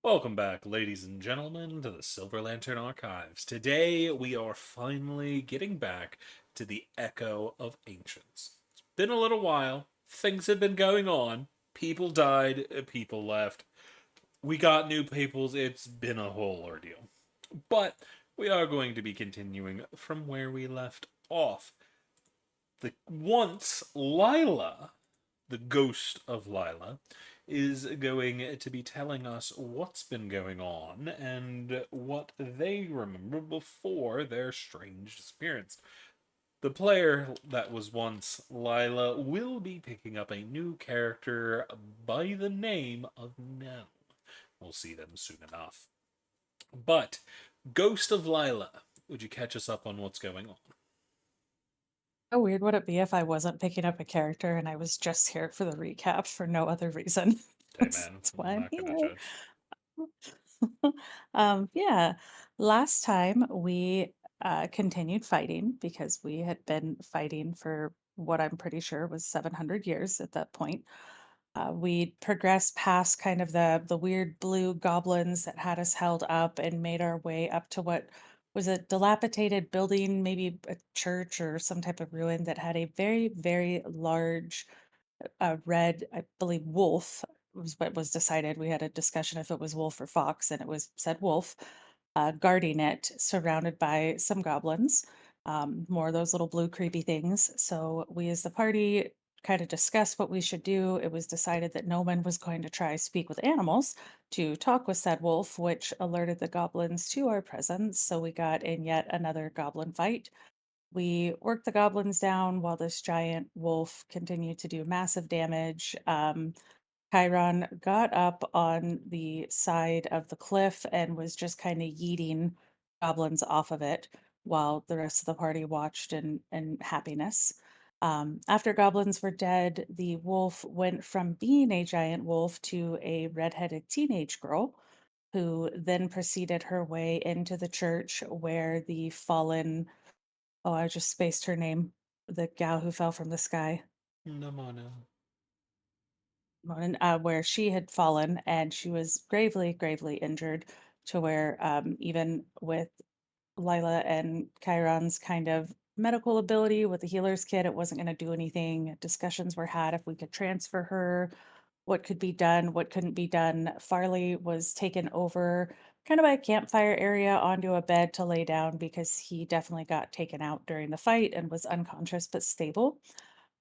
Welcome back, ladies and gentlemen, to the Silver Lantern Archives. Today, we are finally getting back to the Echo of Ancients. It's been a little while. Things have been going on. People died, people left. We got new peoples. It's been a whole ordeal. But we are going to be continuing from where we left off. The once Lila, the ghost of Lila, is going to be telling us what's been going on and what they remember before their strange disappearance. The player that was once Lila will be picking up a new character by the name of Nell. We'll see them soon enough. But, Ghost of Lila, would you catch us up on what's going on? How weird would it be if I wasn't picking up a character and I was just here for the recap for no other reason? Hey That's man, why I'm I'm not gonna here. judge. Yeah, last time we continued fighting because we had been fighting for what I'm pretty sure was 700 years at that point. We progressed past kind of the weird blue goblins that had us held up and made our way up to what was a dilapidated building, maybe a church or some type of ruin that had a very, very large red, I believe, wolf was what was decided. We had a discussion if it was wolf or fox, and it was said wolf, guarding it, surrounded by some goblins, more of those little blue creepy things. So we, as the party, kind of discussed what we should do. It was decided that no one was going to try speak with animals to talk with said wolf, which alerted the goblins to our presence. So we got in yet another goblin fight. We worked the goblins down while this giant wolf continued to do massive damage. Chiron got up on the side of the cliff and was just kind of yeeting goblins off of it while the rest of the party watched in happiness. After goblins were dead, the wolf went from being a giant wolf to a redheaded teenage girl who then proceeded her way into the church where the fallen. Oh, I just spaced her name. The gal who fell from the sky. No, no. Where she had fallen and she was gravely, gravely injured to where even with Lila and Chiron's kind of medical ability with the healer's kit, it wasn't going to do anything. Discussions were had if we could transfer her, what could be done, what couldn't be done. Farley was taken over kind of by a campfire area onto a bed to lay down because he definitely got taken out during the fight and was unconscious but stable.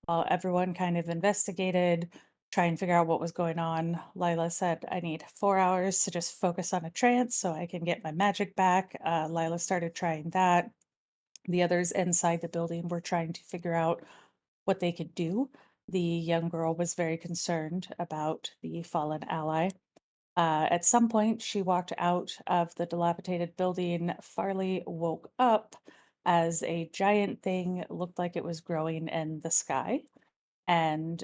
While everyone kind of investigated, try and figure out what was going on, Lila said, I need 4 hours to just focus on a trance so I can get my magic back. Lila started trying that. The others inside the building were trying to figure out what they could do. The young girl was very concerned about the fallen ally. At some point, she walked out of the dilapidated building. Farley woke up as a giant thing looked like it was growing in the sky. And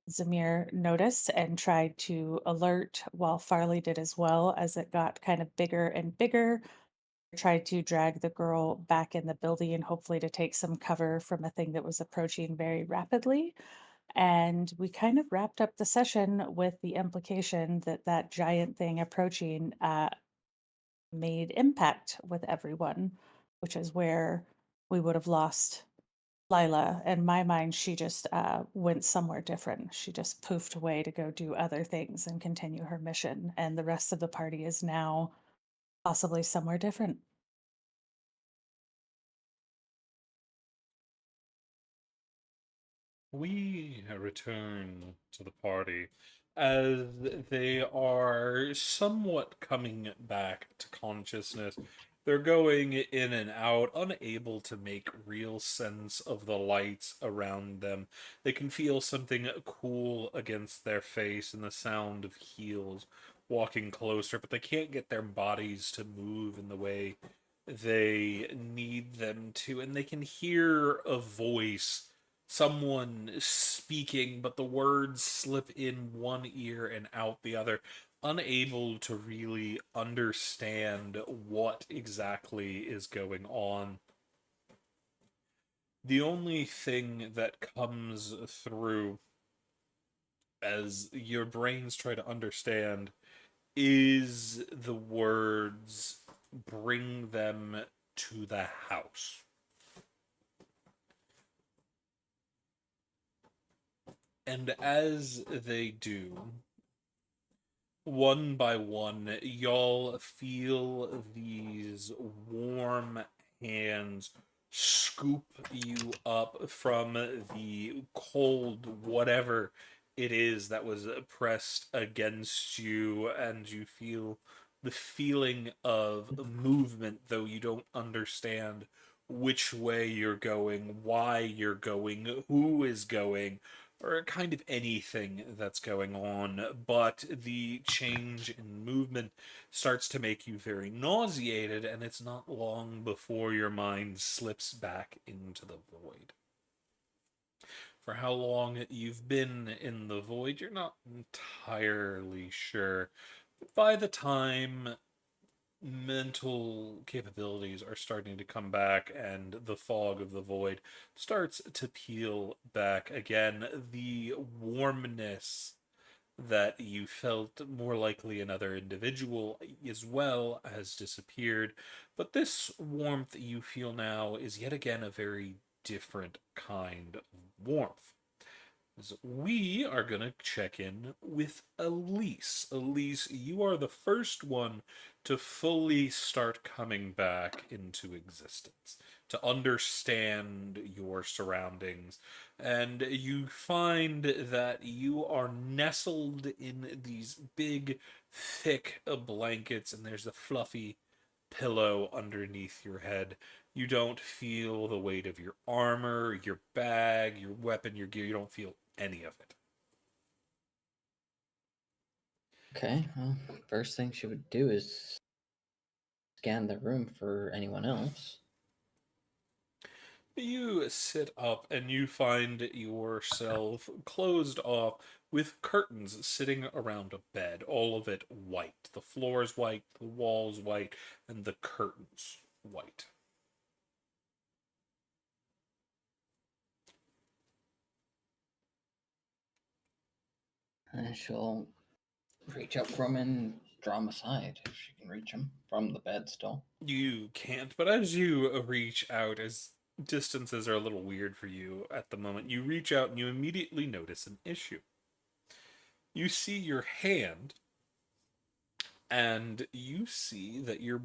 Zamir noticed and tried to alert while Farley did as well as it got kind of bigger and bigger. Tried to drag the girl back in the building, hopefully to take some cover from a thing that was approaching very rapidly. And we kind of wrapped up the session with the implication that that giant thing approaching made impact with everyone, which is where we would have lost Lila. In my mind, she just went somewhere different. She just poofed away to go do other things and continue her mission. And the rest of the party is now possibly somewhere different. We return to the party as they are somewhat coming back to consciousness. They're going in and out, unable to make real sense of the lights around them. They can feel something cool against their face and the sound of heels walking closer, but they can't get their bodies to move in the way they need them to. And they can hear a voice, someone speaking, but the words slip in one ear and out the other, unable to really understand what exactly is going on. The only thing that comes through as your brains try to understand is the words bring them to the house. And as they do, one by one, y'all feel these warm hands scoop you up from the cold whatever it is that was pressed against you, and you feel the feeling of movement, though you don't understand which way you're going, why you're going, who is going, or kind of anything that's going on, but the change in movement starts to make you very nauseated, and it's not long before your mind slips back into the void. For how long you've been in the void, you're not entirely sure. But by the time mental capabilities are starting to come back and the fog of the void starts to peel back again, the warmness that you felt more likely another individual as well has disappeared. But this warmth you feel now is yet again a very different kind of warmth. So we are going to check in with Elise. Elise, you are the first one to fully start coming back into existence, to understand your surroundings. And you find that you are nestled in these big, thick blankets, and there's a fluffy pillow underneath your head. You don't feel the weight of your armor, your bag, your weapon, your gear. You don't feel any of it. Okay, well, first thing she would do is scan the room for anyone else. You sit up and you find yourself closed off with curtains sitting around a bed, all of it white. The floor is white, the walls white, and the curtains white. And she'll reach up for him and draw him aside if she can reach him from the bed still. You can't, but as you reach out, as distances are a little weird for you at the moment, you reach out and you immediately notice an issue. You see your hand, and you see that your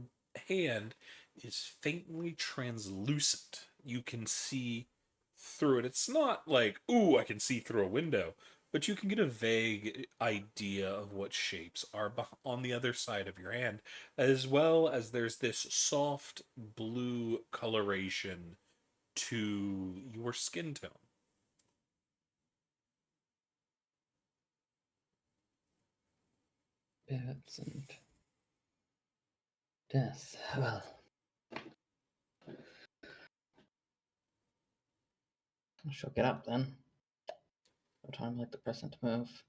hand is faintly translucent. You can see through it. It's not like, ooh, I can see through a window, but you can get a vague idea of what shapes are on the other side of your hand, as well as there's this soft blue coloration to your skin tone. Bits and death. Well, she'll get up then. No time like the present to move.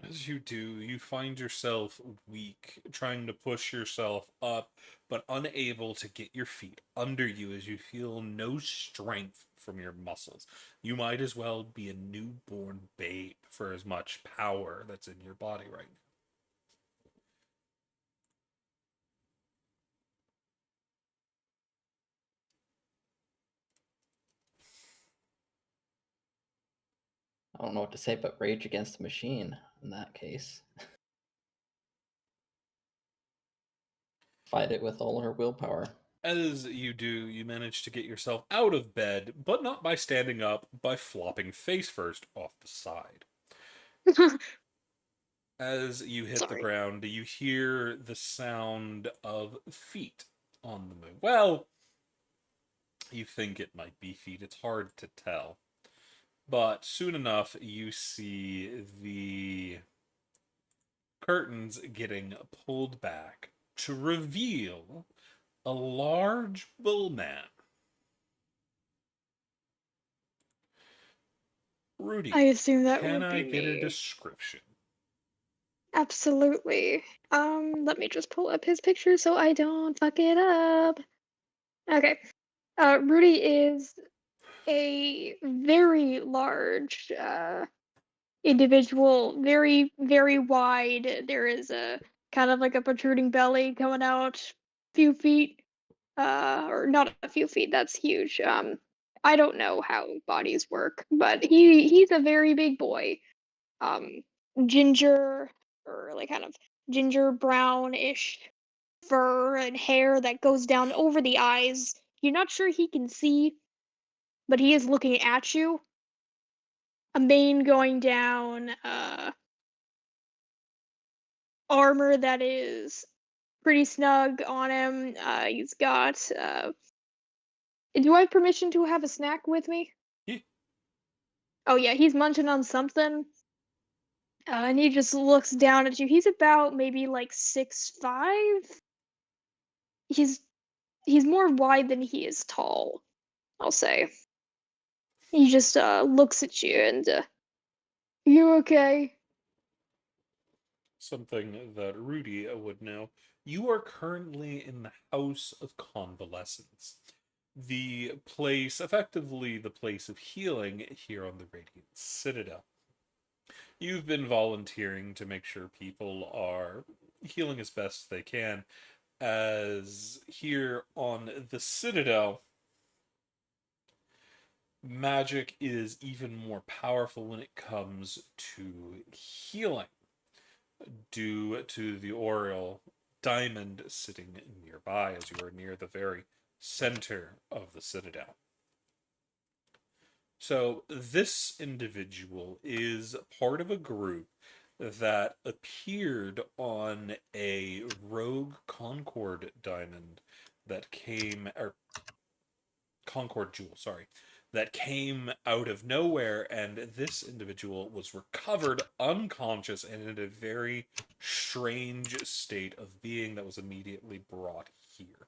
As you do, you find yourself weak, trying to push yourself up, but unable to get your feet under you as you feel no strength from your muscles. You might as well be a newborn babe for as much power that's in your body right now. I don't know what to say but rage against the machine in that case. Fight it with all her willpower. As you do, you manage to get yourself out of bed, but not by standing up, by flopping face first off the side. As you hit the Sorry. ground, you hear the sound of feet on the move. Well, you think it might be feet. It's hard to tell. But soon enough, you see the curtains getting pulled back to reveal a large bull man. I Rudy, assume that can would I be get a me. description? Absolutely. Let me just pull up his picture so I don't fuck it up. Okay. Rudy is a very large individual, very, very wide. There is a kind of like a protruding belly coming out a few feet. Or not a few feet, that's huge. I don't know how bodies work, but he's a very big boy. Um, ginger or like kind of ginger brownish fur and hair that goes down over the eyes. You're not sure he can see, but he is looking at you. A mane going down, armor that is pretty snug on him. He's got. Do I have permission to have a snack with me? Yeah. Oh yeah, he's munching on something. And he just looks down at you. He's about maybe like 6'5". He's he's more wide than he is tall, I'll say. He just looks at you and you okay? Something that Rudy would know. You are currently in the House of Convalescence. The place, effectively the place of healing here on the Radiant Citadel. You've been volunteering to make sure people are healing as best they can, as here on the Citadel, magic is even more powerful when it comes to healing, due to the Oriole diamond sitting nearby, as you are near the very center of the Citadel. So, this individual is part of a group that appeared on a rogue Concord diamond that came, or Concord jewel, sorry, that came out of nowhere, and this individual was recovered unconscious and in a very strange state of being that was immediately brought here.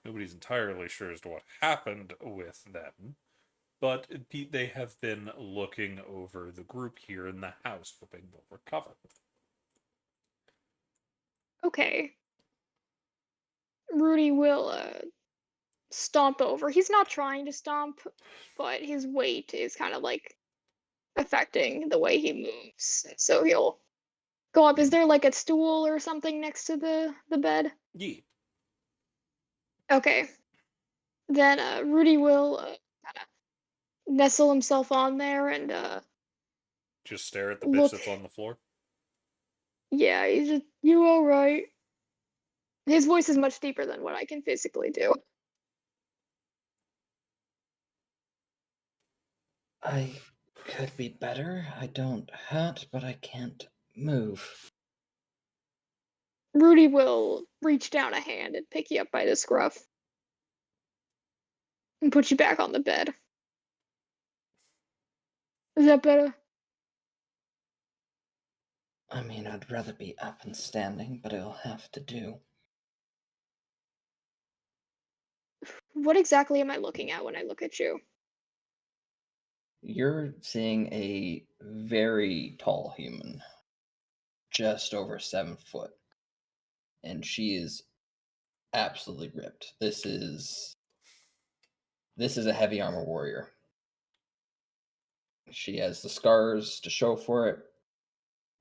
Nobody's entirely sure as to what happened with them, but they have been looking over the group here in the house, hoping they'll recover. Okay. Rudy will stomp over. He's not trying to stomp, but his weight is kind of like affecting the way he moves. So he'll go up. Is there like a stool or something next to the bed? Yeah. Okay. Then Rudy will kind of nestle himself on there and Just stare at the bitch look. that's on the floor. Yeah, he's just, you all right? His voice is much deeper than what I can physically do. I could be better. I don't hurt, but I can't move. Rudy will reach down a hand and pick you up by the scruff and put you back on the bed. Is that better? I mean, I'd rather be up and standing, but it'll have to do. What exactly am I looking at when I look at you? You're seeing a very tall human, just over 7 foot, and she is absolutely ripped. This is a heavy armor warrior. She has the scars to show for it,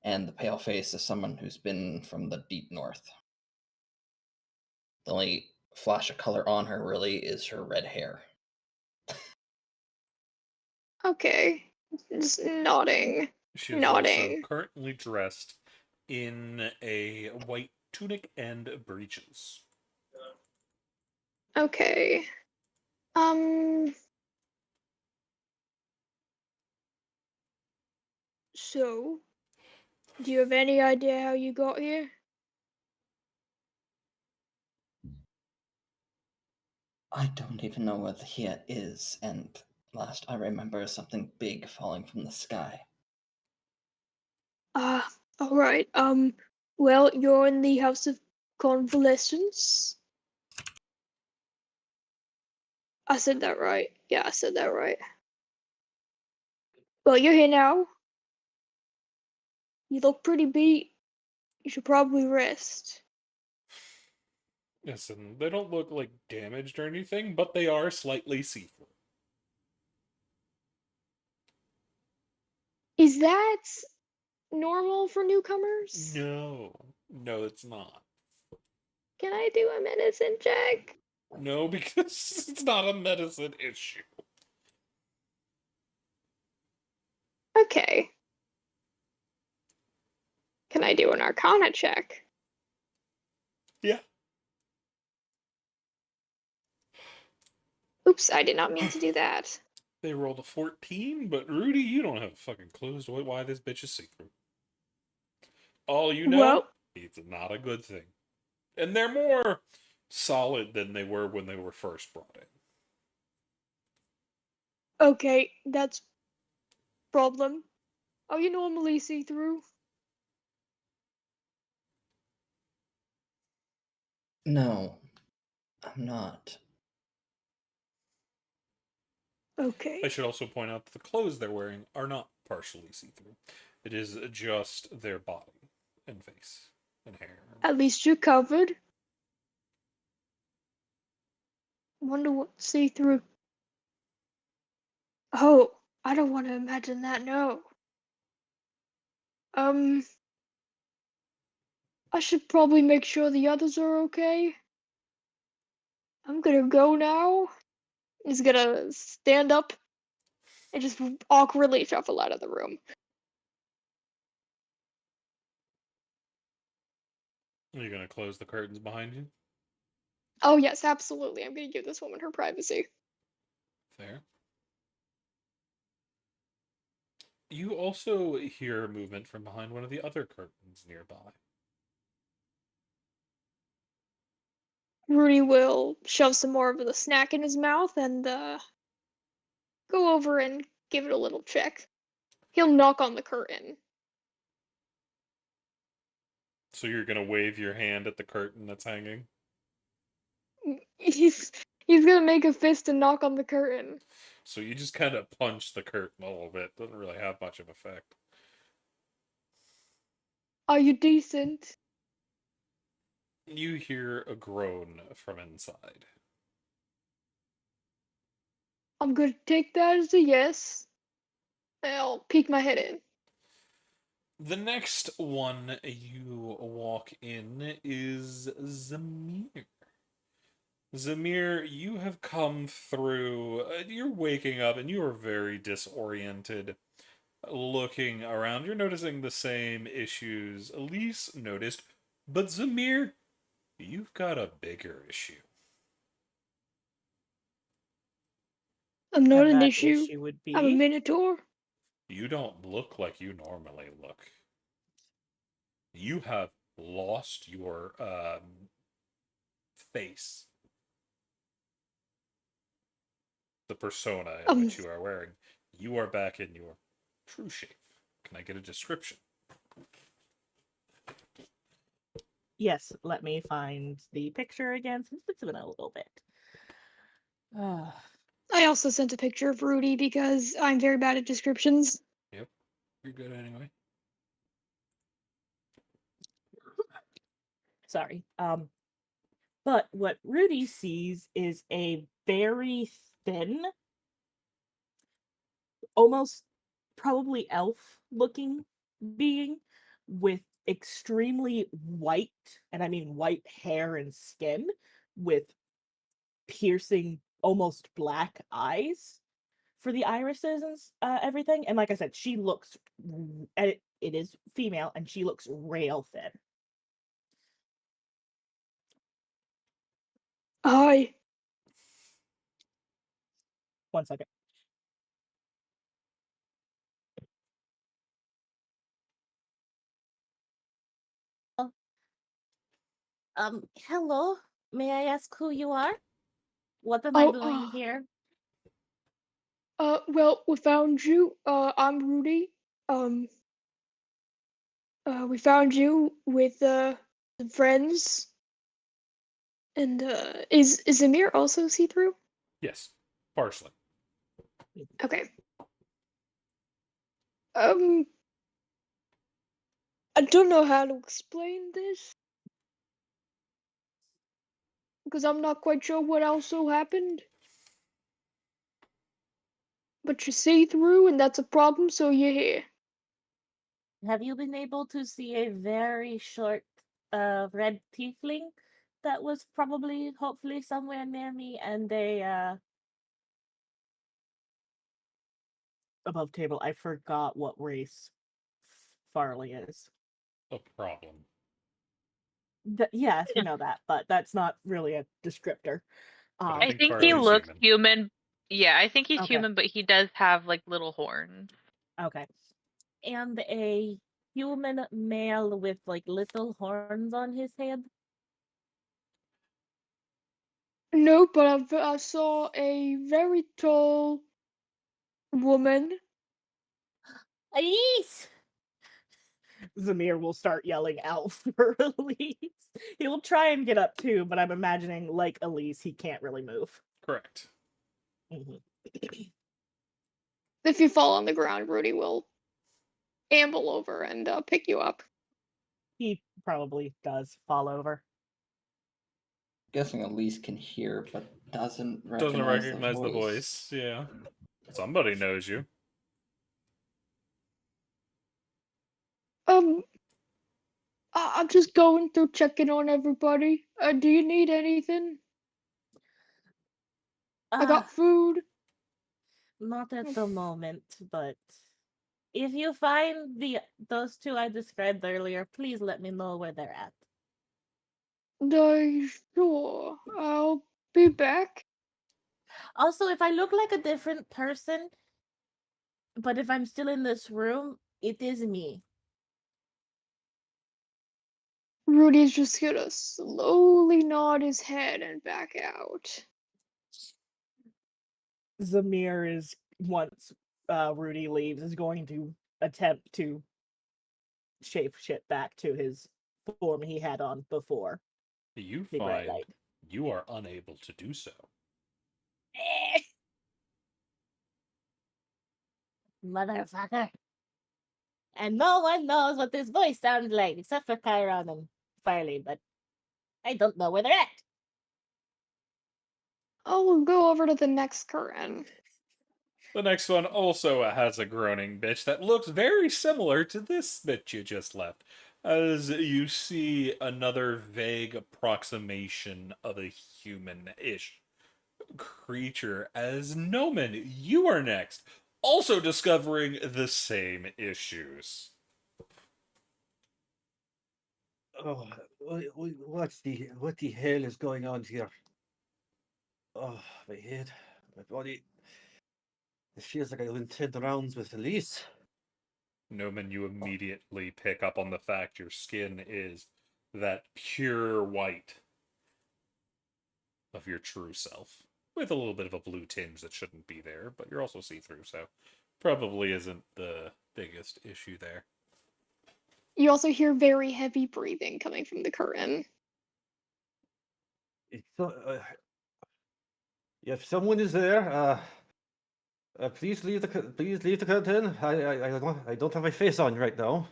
and the pale face of someone who's been from the deep north. The only flash of color on her really is her red hair. Okay. Just nodding. She is also Nodding. currently dressed in a white tunic and breeches. Okay. Um. So, do you have any idea how you got here? I don't even know where the here is, and last I remember something big falling from the sky. Ah, all right. Well, you're in the House of Convalescence. I said that right. Yeah, I said that right. Well, you're here now. You look pretty beat. You should probably rest. Listen, they don't look like damaged or anything, but they are slightly see-through. Is that normal for newcomers? No. No, it's not. Can I do a medicine check? No, because it's not a medicine issue. Okay. Can I do an arcana check? Yeah. Oops, I did not mean to do that. They rolled a 14, but Rudy, you don't have a fucking clue as to why this bitch is see-through. All you know, Well, it's not a good thing. And they're more solid than they were when they were first brought in. okay, that's problem. Are you normally see-through? No, I'm not. Okay. I should also point out that the clothes they're wearing are not partially see-through. It is just their body and face and hair. At least you're covered. Wonder what see-through. Oh, I don't want to imagine that, no. I should probably make sure the others are okay. I'm gonna go now. He's gonna stand up and just awkwardly shuffle out of the room. Are you going to close the curtains behind you? Oh, yes, absolutely. I'm gonna give this woman her privacy. Fair. You also hear movement from behind one of the other curtains nearby. Rudy will shove some more of the snack in his mouth and go over and give it a little check. He'll knock on the curtain. So you're going to wave your hand at the curtain that's hanging? He's he's gonna make a fist and knock on the curtain. So you just kind of punch the curtain a little bit. Doesn't really have much of effect. Are you decent? You hear a groan from inside. I'm gonna take that as a yes. I'll peek my head in. The next one you walk in is Zamir. Zamir, you have come through. You're waking up and you are very disoriented. Looking around, you're noticing the same issues Elise noticed, but Zamir, you've got a bigger issue. I'm not And an that issue. issue would I'm a be minotaur. You don't look like you normally look. You have lost your face, the persona in Um, which you are wearing. You are back in your true shape. Can I get a description? yes. Let me find the picture again since it's been a little bit. I also sent a picture of Rudy because I'm very bad at descriptions. Yep, you're good anyway. Sorry. But what Rudy sees is a very thin, almost probably elf-looking being with extremely white, and I mean white hair and skin, with piercing, almost black eyes for the irises and everything. And like I said, she looks, it is female, and she looks rail thin. Hi. 1 second. Hello. May I ask who you are? What am I Oh, doing here? well, we found you. I'm Rudy. Um, we found you with some friends. And is Amir also see-through? Yes, partially. Okay. Um, I don't know how to explain this because I'm not quite sure what also happened. But you see through, and that's a problem, so you're here. Have you been able to see a very short red tiefling that was probably, hopefully, somewhere near me, and a above table. I forgot what race Farley is. A problem. Yes, we know that, but that's not really a descriptor. But I I think think he Farley's looks human. human. Yeah, I think he's Okay. human, but he does have like little horns. Okay. And a human male with like little horns on his head. No, but I saw a very tall woman. Elise! Zamir will start yelling out for Elise. He will try and get up too, but I'm imagining, like Elise, he can't really move. Correct. Mhm. If you fall on the ground, Rudy will amble over and pick you up. He probably does fall over. Guessing Elise can hear, but doesn't Doesn't recognize, recognize the voice. Yeah. Somebody knows you. I'm just going through checking on everybody. Do you need anything? I Ah, got food. not at the moment, but if you find those two I described earlier, please let me know where they're at. Sure. I'll be back. Also, if I look like a different person, but if I'm still in this room, it is me. Rudy's just gonna slowly nod his head and back out. Zamir is, once Rudy leaves, is going to attempt to shape shit back to his form he had on before You the bright find light. you are unable to do so. Motherfucker. And no one knows what this voice sounds like except for Chiron and Farley, but I don't know where they're at. I'll go over to the next curtain. The next one also has a groaning bitch that looks very similar to this bitch you just left, as you see another vague approximation of a human-ish creature. As Noman, you are next, also discovering the same issues. Oh, what the hell is going on here? Oh, my head, my body. It feels like I went 10 rounds with Elise. Noman, you immediately pick up on the fact your skin is that pure white of your true self, with a little bit of a blue tinge that shouldn't be there, but you're also see-through, so probably isn't the biggest issue there. You also hear very heavy breathing coming from the curtain. It's so, if someone is there, please leave the curtain. I don't have my face on right now.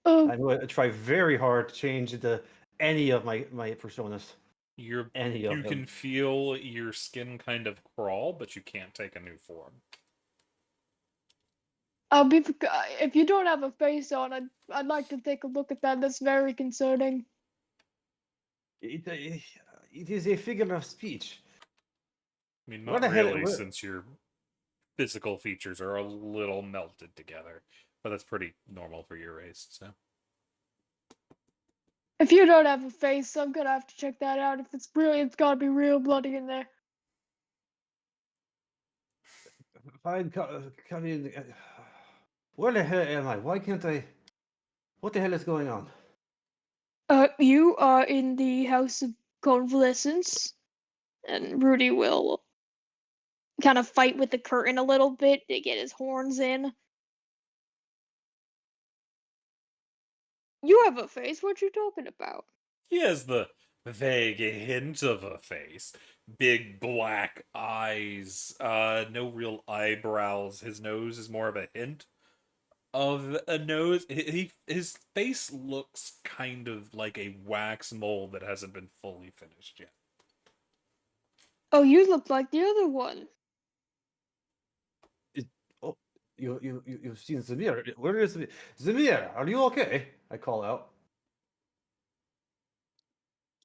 Oh, I'm going to try very hard to change into any of my personas. Any of You them. can feel your skin kind of crawl, but you can't take a new form. if you don't have a face on, I'd like to take a look at that. That's very concerning. It is a figure of speech. I mean, Where not the hell- really, where- since your physical features are a little melted together, but that's pretty normal for your race, so. If you don't have a face, I'm gonna have to check that out. If it's really, it's gotta be real bloody in there. Fine, come in. Where the hell am I? Why can't I? What the hell is going on? You are in the House of Convalescence, and Rudy will kind of fight with the curtain a little bit to get his horns in. You have a face. What you talking about? He has the vague hint of a face. Big black eyes, no real eyebrows. His nose is more of a hint of a nose. His face looks kind of like a wax mold that hasn't been fully finished yet. Oh, you look like the other one. Oh, you've seen Zamir. Where is Zamir? Zamir, are you okay? I call out.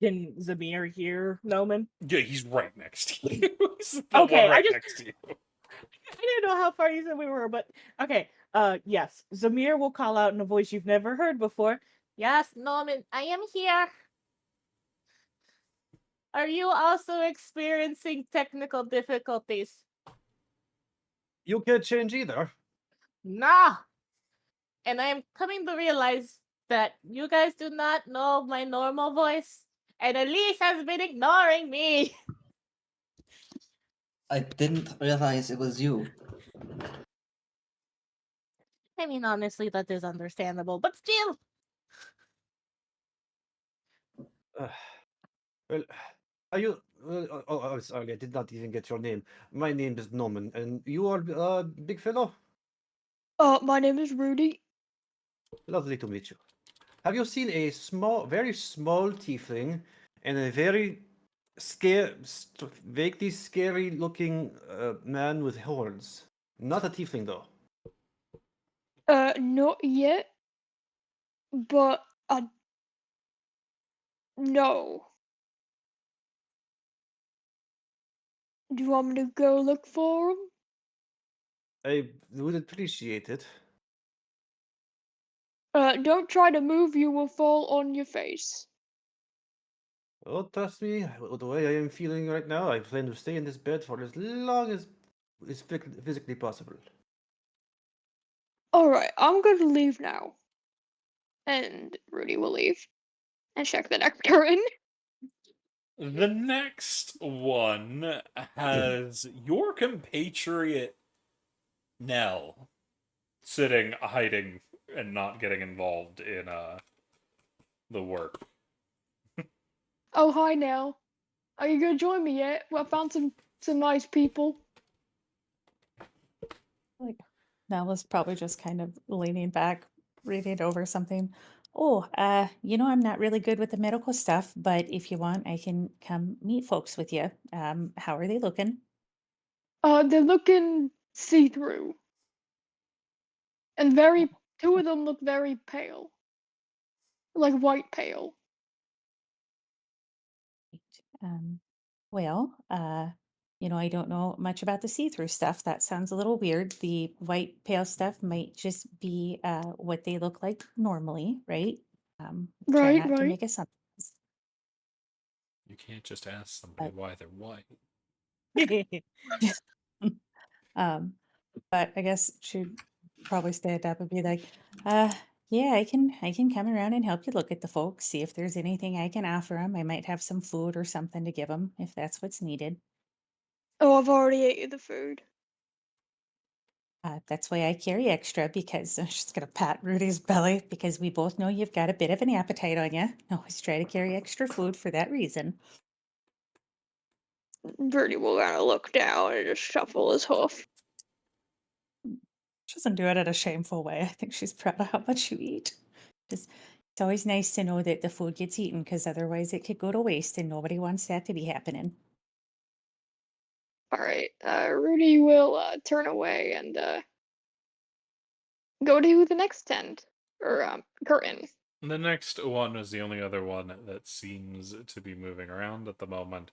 Can Zamir hear Noman? Yeah, he's right next to you. He's the Okay, one right next to you. I didn't know how far you said we were, but okay. Yes. Zamir will call out in a voice you've never heard before. Yes, Norman, I am here. Are you also experiencing technical difficulties? You can't change either. Nah. And I am coming to realize that you guys do not know my normal voice, and Elise has been ignoring me. I didn't realize it was you. I mean, honestly, that is understandable, but still. Well, are you? Oh, sorry, I did not even get your name. My name is Norman, and you are big fellow. My name is Rudy. Lovely to meet you. Have you seen a small, very small tiefling and a very vaguely scary-looking man with horns? Not a tiefling though. Not yet, but no. Do you want me to go look for him? I would appreciate it. Don't try to move, you will fall on your face. Oh, trust me, the way I am feeling right now, I plan to stay in this bed for as long as is physically possible. Alright, I'm going to leave now. And Rudy will leave and check the next curtain. The next one has your compatriot Nell sitting, hiding, and not getting involved in the work. Oh, hi now. Are you gonna join me yet? Well, I found some nice people. Like, Nella's probably just kind of leaning back, reading over something. Oh, I'm not really good with the medical stuff, but if you want, I can come meet folks with you. How are they looking? They're looking see-through. And two of them look very pale. Like white pale. Um, well, I don't know much about the see-through stuff. That sounds a little weird. The white pale stuff might just be what they look like normally, right? Try Right, not to right. make assumptions. You can't just ask somebody But why they're white. um, but I guess she'd probably stand up and be like, uh, yeah, I can come around and help you look at the folks, see if there's anything I can offer them. I might have some food or something to give them if that's what's needed. Oh, I've already ate the food. That's why I carry extra because I'm just gonna pat Rudy's belly because we both know you've got a bit of an appetite on you. Always try to carry extra food for that reason. Rudy will kind of look down and just shuffle his hoof. She doesn't do it in a shameful way. I think she's proud of how much you eat. Just, it's always nice to know that the food gets eaten because otherwise it could go to waste and nobody wants that to be happening. Alright, Rudy will turn away and go to the next tent. Or curtain. The next one is the only other one that seems to be moving around at the moment.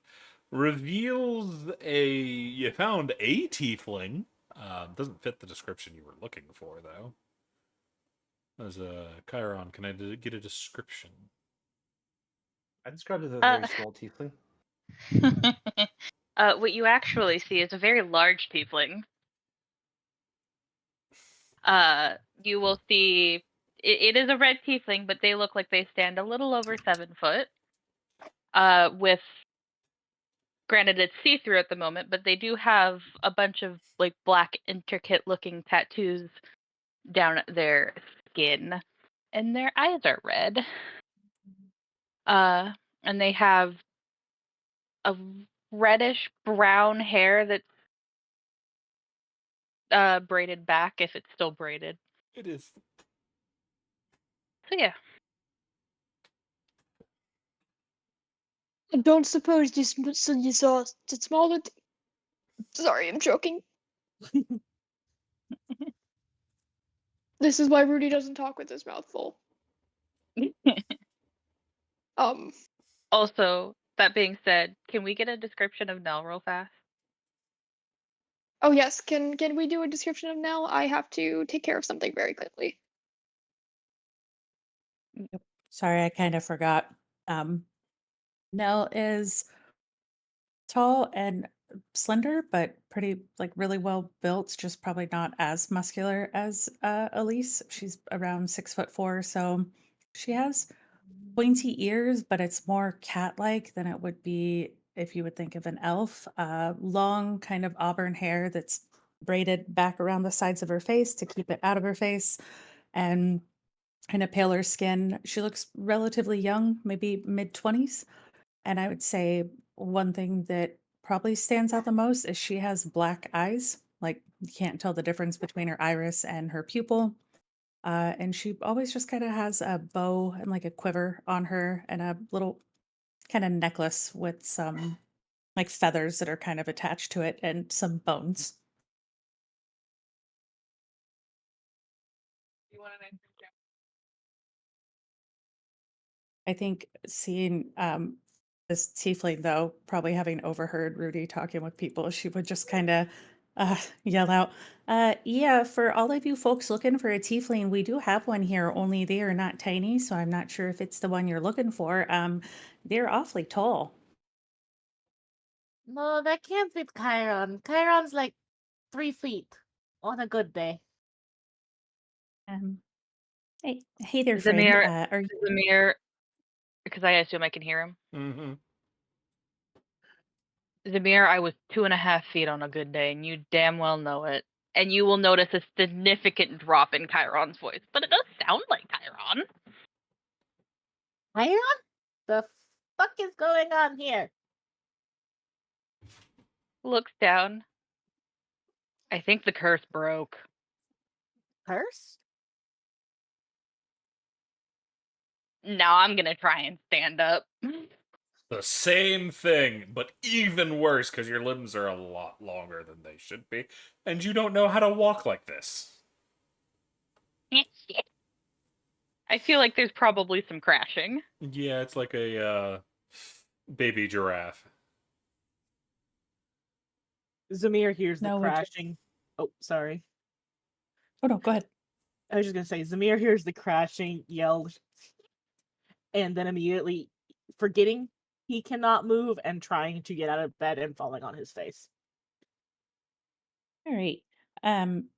Reveals you found a tiefling. Doesn't fit the description you were looking for, though. As a Chiron, can I get a description? I described it as a Uh, very small tiefling. what you actually see is a very large tiefling. You will see it is a red tiefling, but they look like they stand a little over 7 foot. With granted it's see-through at the moment, but they do have a bunch of like black intricate looking tattoos down their skin, and their eyes are red. And they have a reddish brown hair that's braided back if it's still braided. It is. So yeah. I don't suppose you saw the smaller. Sorry, I'm joking. This is why Rudy doesn't talk with his mouth full. Um, Also, that being said, can we get a description of Nell real fast? Oh yes, can we do a description of Nell? I have to take care of something very quickly. Sorry, I kind of forgot. Um, Nell is tall and slender, but pretty like really well built. Just probably not as muscular as Elise. She's around 6'4", so she has pointy ears, but it's more cat-like than it would be if you would think of an elf. Long, kind of auburn hair that's braided back around the sides of her face to keep it out of her face, and kind of paler skin. She looks relatively young, maybe mid-20s. And I would say one thing that probably stands out the most is she has black eyes. Like you can't tell the difference between her iris and her pupil. And she always just kind of has a bow and like a quiver on her and a little kind of necklace with some like feathers that are kind of attached to it and some bones. I think seeing this tiefling though, probably having overheard Rudy talking with people, she would just kind of yell out, yeah, for all of you folks looking for a tiefling, we do have one here, only they are not tiny, so I'm not sure if it's the one you're looking for. They're awfully tall. No, that can't fit Chiron. Chiron's like 3 feet on a good day. Um, hey there, friend. Zamir, Are you Zamir, because I assume I can hear him. Mm-hmm. Zamir, I was 2.5 feet on a good day, and you damn well know it. And you will notice a significant drop in Chiron's voice, but it does sound like Chiron. Chiron? The fuck is going on here? Looks down. I think the curse broke. Curse? Now I'm gonna try and stand up. The same thing, but even worse because your limbs are a lot longer than they should be, and you don't know how to walk like this. I feel like there's probably some crashing. Yeah, it's like a baby giraffe. Zamir hears the no, we just crashing. Oh, sorry. oh no, go ahead. I was just gonna say, Zamir hears the crashing, yells, and then immediately forgetting he cannot move and trying to get out of bed and falling on his face. All right. Um,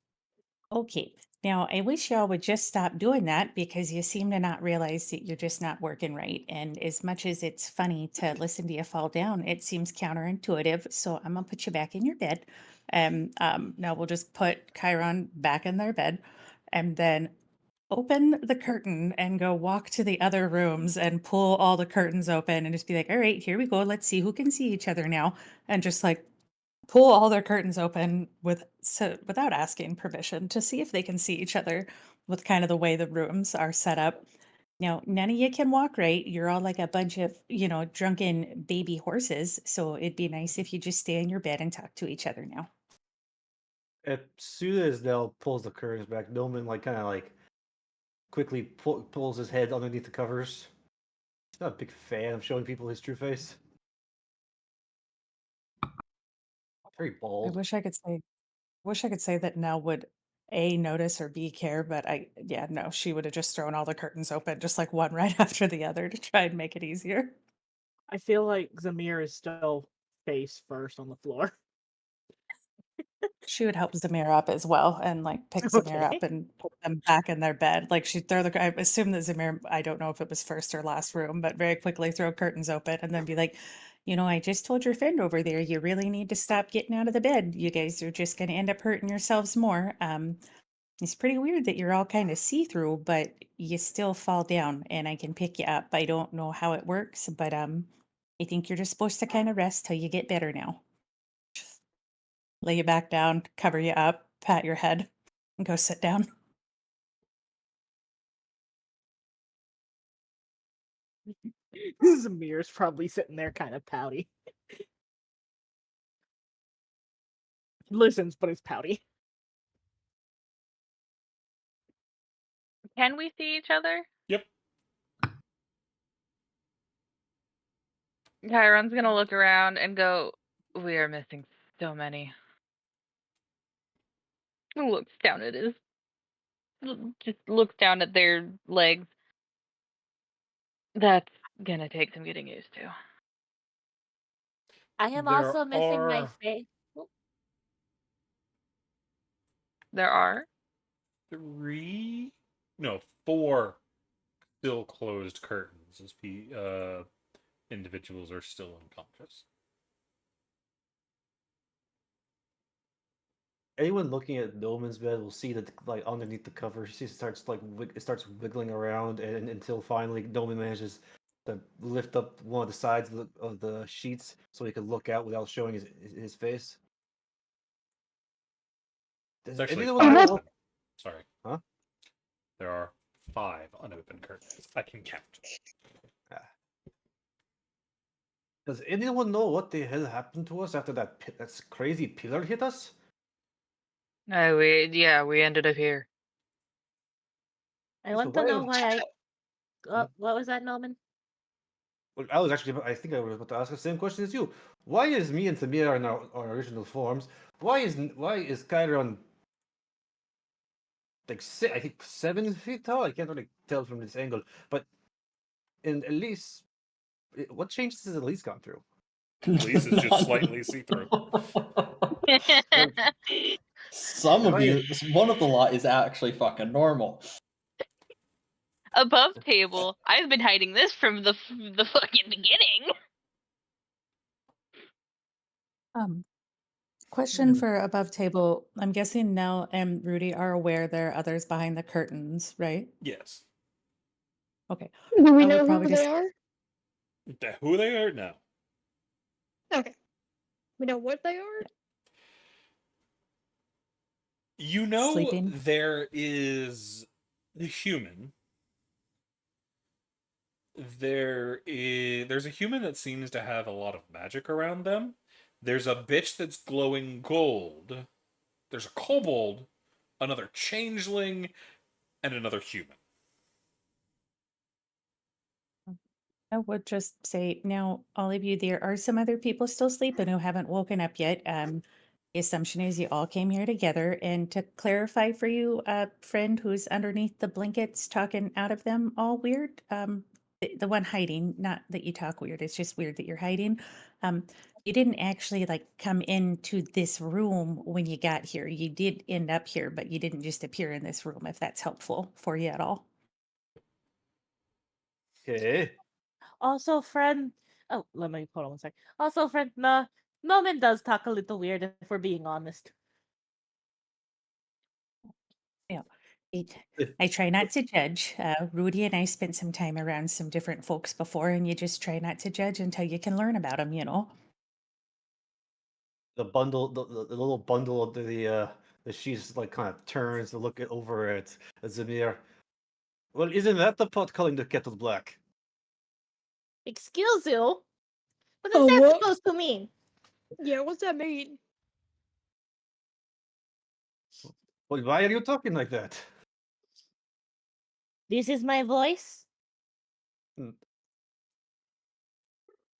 okay. Now, I wish y'all would just stop doing that because you seem to not realize that you're just not working right. And as much as it's funny to listen to you fall down, it seems counterintuitive. So I'm gonna put you back in your bed. And now we'll just put Chiron back in their bed and then open the curtain and go walk to the other rooms and pull all the curtains open and just be like, all right, here we go. Let's see who can see each other now. And just like pull all their curtains open without asking permission to see if they can see each other with kind of the way the rooms are set up. Now, none of you can walk right. You're all like a bunch of, drunken baby horses. So it'd be nice if you just stay in your bed and talk to each other now. As soon as Nell pulls the curtains back, Noman kind of quickly pulls his head underneath the covers. He's not a big fan of showing people his true face. Very I bald. wish I could say that Nell would A, notice or B, care, but yeah, no, she would have just thrown all the curtains open, just like one right after the other to try and make it easier. I feel like Zamir is still face first on the floor. She would help Zamir up as well and like pick Zamir up Okay. and put them back in their bed. Like she'd throw I assume that Zamir, I don't know if it was first or last room, but very quickly throw curtains open and then be like, I just told your friend over there, you really need to stop getting out of the bed. You guys are just going to end up hurting yourselves more. It's pretty weird that you're all kind of see-through, but you still fall down and I can pick you up. I don't know how it works, but I think you're just supposed to kind of rest till you get better now. Just lay you back down, cover you up, pat your head, and go sit down. Zamir's probably sitting there kind of pouty. He listens, but it's pouty. Can we see each other? Yep. Chiron's gonna look around and go, "We are missing so many." Looks down at his, just looks down at their legs. That's gonna take some getting used to. I am There also missing my are face. There are. 4 still closed curtains as individuals are still unconscious. Anyone looking at Noman's bed will see that, like, underneath the cover, she starts it starts wiggling around, and until finally Noman manages to lift up one of the sides of the sheets so he can look out without showing his face. It's Does actually anyone 5 know of what? them. Sorry. Huh? There are 5 unopened curtains. I can count. Does anyone know what the hell happened to us after that crazy pillar hit us? We ended up here. I So want to why know have- why I. Hmm? What was that, Norman? Well, I think I was about to ask the same question as you. Why is me and Samira in our original forms? Why is Chiron like I think 7 feet tall? I can't really tell from this angle, but in Elise, what changes has Elise gone through? Elise is just slightly see-through. Some of Why- you, one of the lot is actually fucking normal. Above table, I've been hiding this from the fucking beginning. Question for above table. I'm guessing Nell and Rudy are aware there are others behind the curtains, right? Yes. Okay. Do we I would know who probably they just- are? Who they are? No. Okay. We know what they are? You know Sleeping. there is the human. There's a human that seems to have a lot of magic around them. There's a bitch that's glowing gold. There's a kobold, another changeling, and another human. I would just say now, all of you, there are some other people still sleeping who haven't woken up yet. The assumption is you all came here together. And to clarify for you, friend who's underneath the blankets talking out of them, all weird. The one hiding, not that you talk weird. It's just weird that you're hiding. You didn't actually like come into this room when you got here. You did end up here, but you didn't just appear in this room. If that's helpful for you at all. Okay. Also, friend. Oh, let me hold on one sec. Also, friend, Norman does talk a little weird if we're being honest. Yeah. I try not to judge. Rudy and I spent some time around some different folks before, and you just try not to judge until you can learn about them, you know? The little bundle of the sheets like kind of turns to look over at Zamir. Well, isn't that the pot calling the kettle black? Excuse you? What is Oh, that what? supposed to mean? Yeah, what's that mean? Well, why are you talking like that? This is my voice?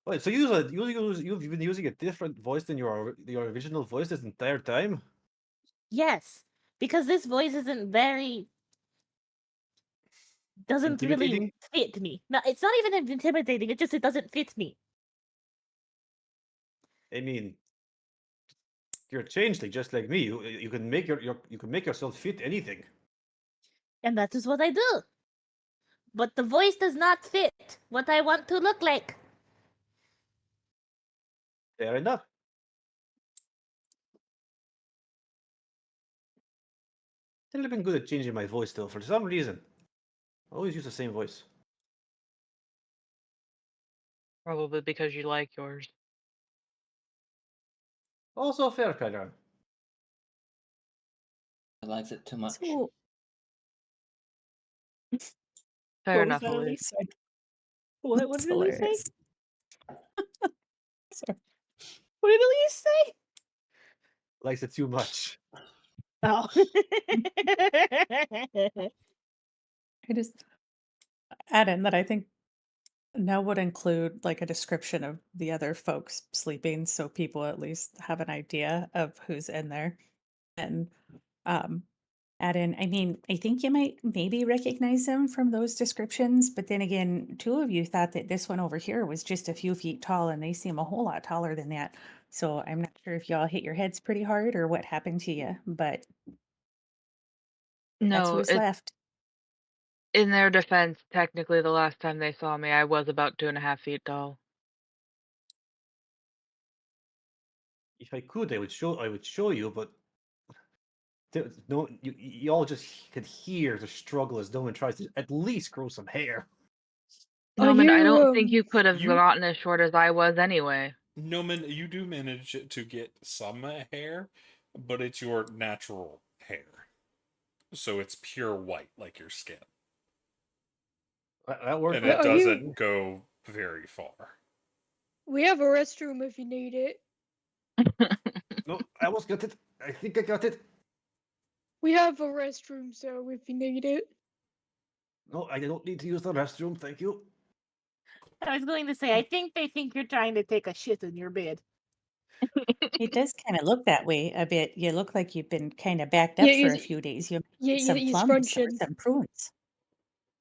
Wait, so you've been using a different voice than your original voice this entire time? Yes, because this voice isn't very. Doesn't really Intimidating? fit me. No, it's not even intimidating. It doesn't fit me. I mean, you're a changeling just like me. You can make you can make yourself fit anything. And that is what I do. But the voice does not fit what I want to look like. Fair enough. I've been good at changing my voice though, for some reason. I always use the same voice. Probably because you like yours. Also fair, Kyran. He likes it too much. So, Fair what was enough, that, Elise. Elise? What That's did Elise say? hilarious. Sorry. What did Elise say? Likes it too much. Oh. I just add in that I think Nell would include like a description of the other folks sleeping so people at least have an idea of who's in there. And um add in, I mean, I think you might maybe recognize them from those descriptions, but then again, two of you thought that this one over here was just a few feet tall and they seem a whole lot taller than that. So I'm not sure if y'all hit your heads pretty hard or what happened to you, but that's No, who's left. in their defense, technically the last time they saw me, I was about 2.5 feet tall. If I could, I would show you, but no, you all just could hear the struggle as no one tries to at least grow some hair. Are Noman, I don't you think you could have You gotten as short as I was anyway. Noman, you do manage to get some hair, but it's your natural hair. So it's pure white like your skin. That worked. And it Are you? doesn't go very far. We have a restroom if you need it. No, I almost got it. I think I got it. We have a restroom, so if you need it. No, I don't need to use the restroom. Thank you. I was going to say, I think they think you're trying to take a shit in your bed. It does kind of look that way a bit. You look like you've been kind of backed Yeah, up for a few days. You might need some you plums or scrunching. some prunes.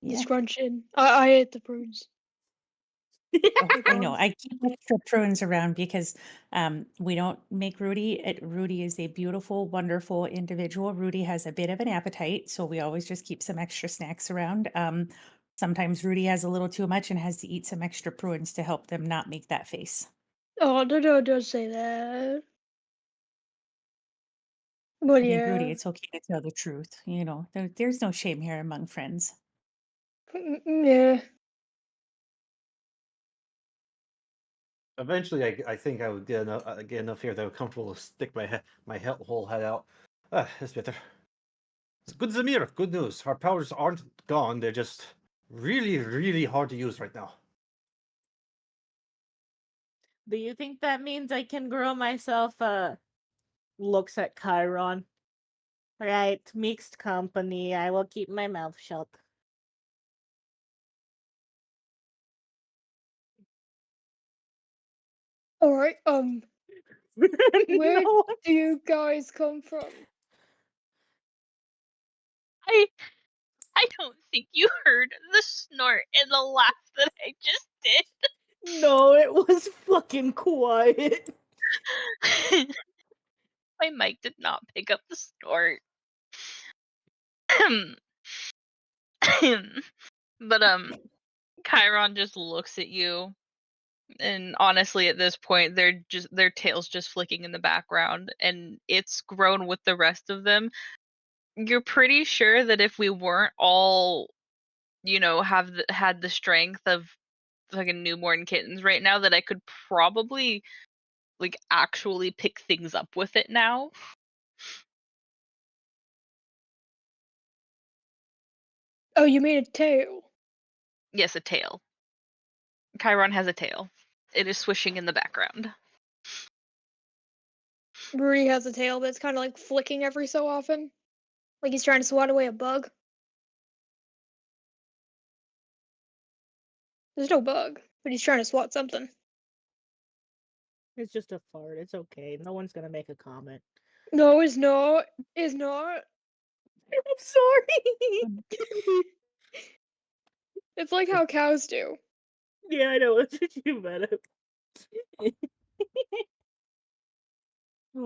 You Yeah. scrunching. I ate the prunes. Oh, I know. I keep extra prunes around because we don't make Rudy. Rudy is a beautiful, wonderful individual. Rudy has a bit of an appetite, so we always just keep some extra snacks around. Sometimes Rudy has a little too much and has to eat some extra prunes to help them not make that face. Oh, don't say that. But I mean, Rudy, yeah. it's okay to tell the truth. You know, there's no shame here among friends. Yeah. Eventually, I think I would get enough hair that I'm comfortable to stick my whole head out. That's better. It's good, Zamir. Good news. Our powers aren't gone. They're just really, really hard to use right now. Do you think that means I can grow myself looks at Chiron? Right, mixed company. I will keep my mouth shut. All right. Where No. do you guys come from? I don't think you heard the snort and the laugh that I just did. No, it was fucking quiet. My mic did not pick up the snort. But Chiron just looks at you, and honestly at this point their tails just flicking in the background, and it's grown with the rest of them. You're pretty sure that if we weren't all, had the strength of fucking newborn kittens right now, that I could probably like actually pick things up with it now. Oh, you made a tail. Yes, a tail. Chiron has a tail. It is swishing in the background. Rudy has a tail, but it's kind of like flicking every so often, like he's trying to swat away a bug. There's no bug, but he's trying to swat something. It's just a fart. It's okay. No one's gonna make a comment. No, it's not. It's not. I'm sorry. It's like how cows do. Yeah, I know. That's what you meant.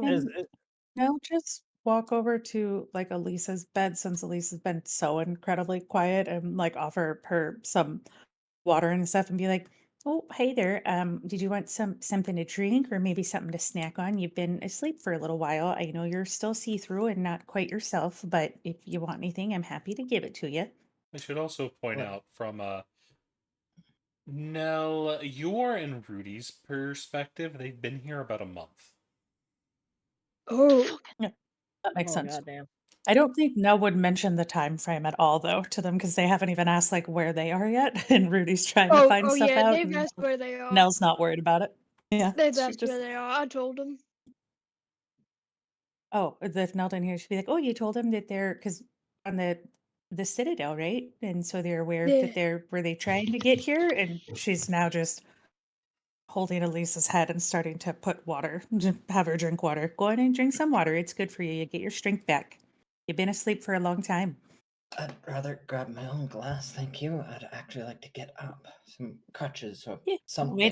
As, And no, just walk over to like Elisa's bed since Elisa's been so incredibly quiet and like offer her some water and stuff and be like, "Oh, hey there. Did you want something to drink or maybe something to snack on? You've been asleep for a little while. I know you're still see-through and not quite yourself, but if you want anything, I'm happy to give it to you." I should also point What? out from Nell, your and Rudy's perspective, they've been here about a month. Oh, Yeah, that makes Oh sense. goddamn. I don't think Nell would mention the time frame at all though to them because they haven't even asked like where they are yet, and Rudy's trying to find stuff yeah. out, They've and asked where they are. Nell's not worried about it. Yeah, They've she asked where just they are. I told them. oh, if Nell didn't hear, she'd be like, "Oh, you told him that they're because on the the Citadel, right? And so they're aware Yeah. that were they trying to get here? And she's now just holding Elisa's head and starting to put water, have her drink water. Go ahead and drink some water. It's good for you. You get your strength back. You've been asleep for a long time. I'd rather grab my own glass, thank you. I'd actually like to get up. Some crutches or Yeah. something. Why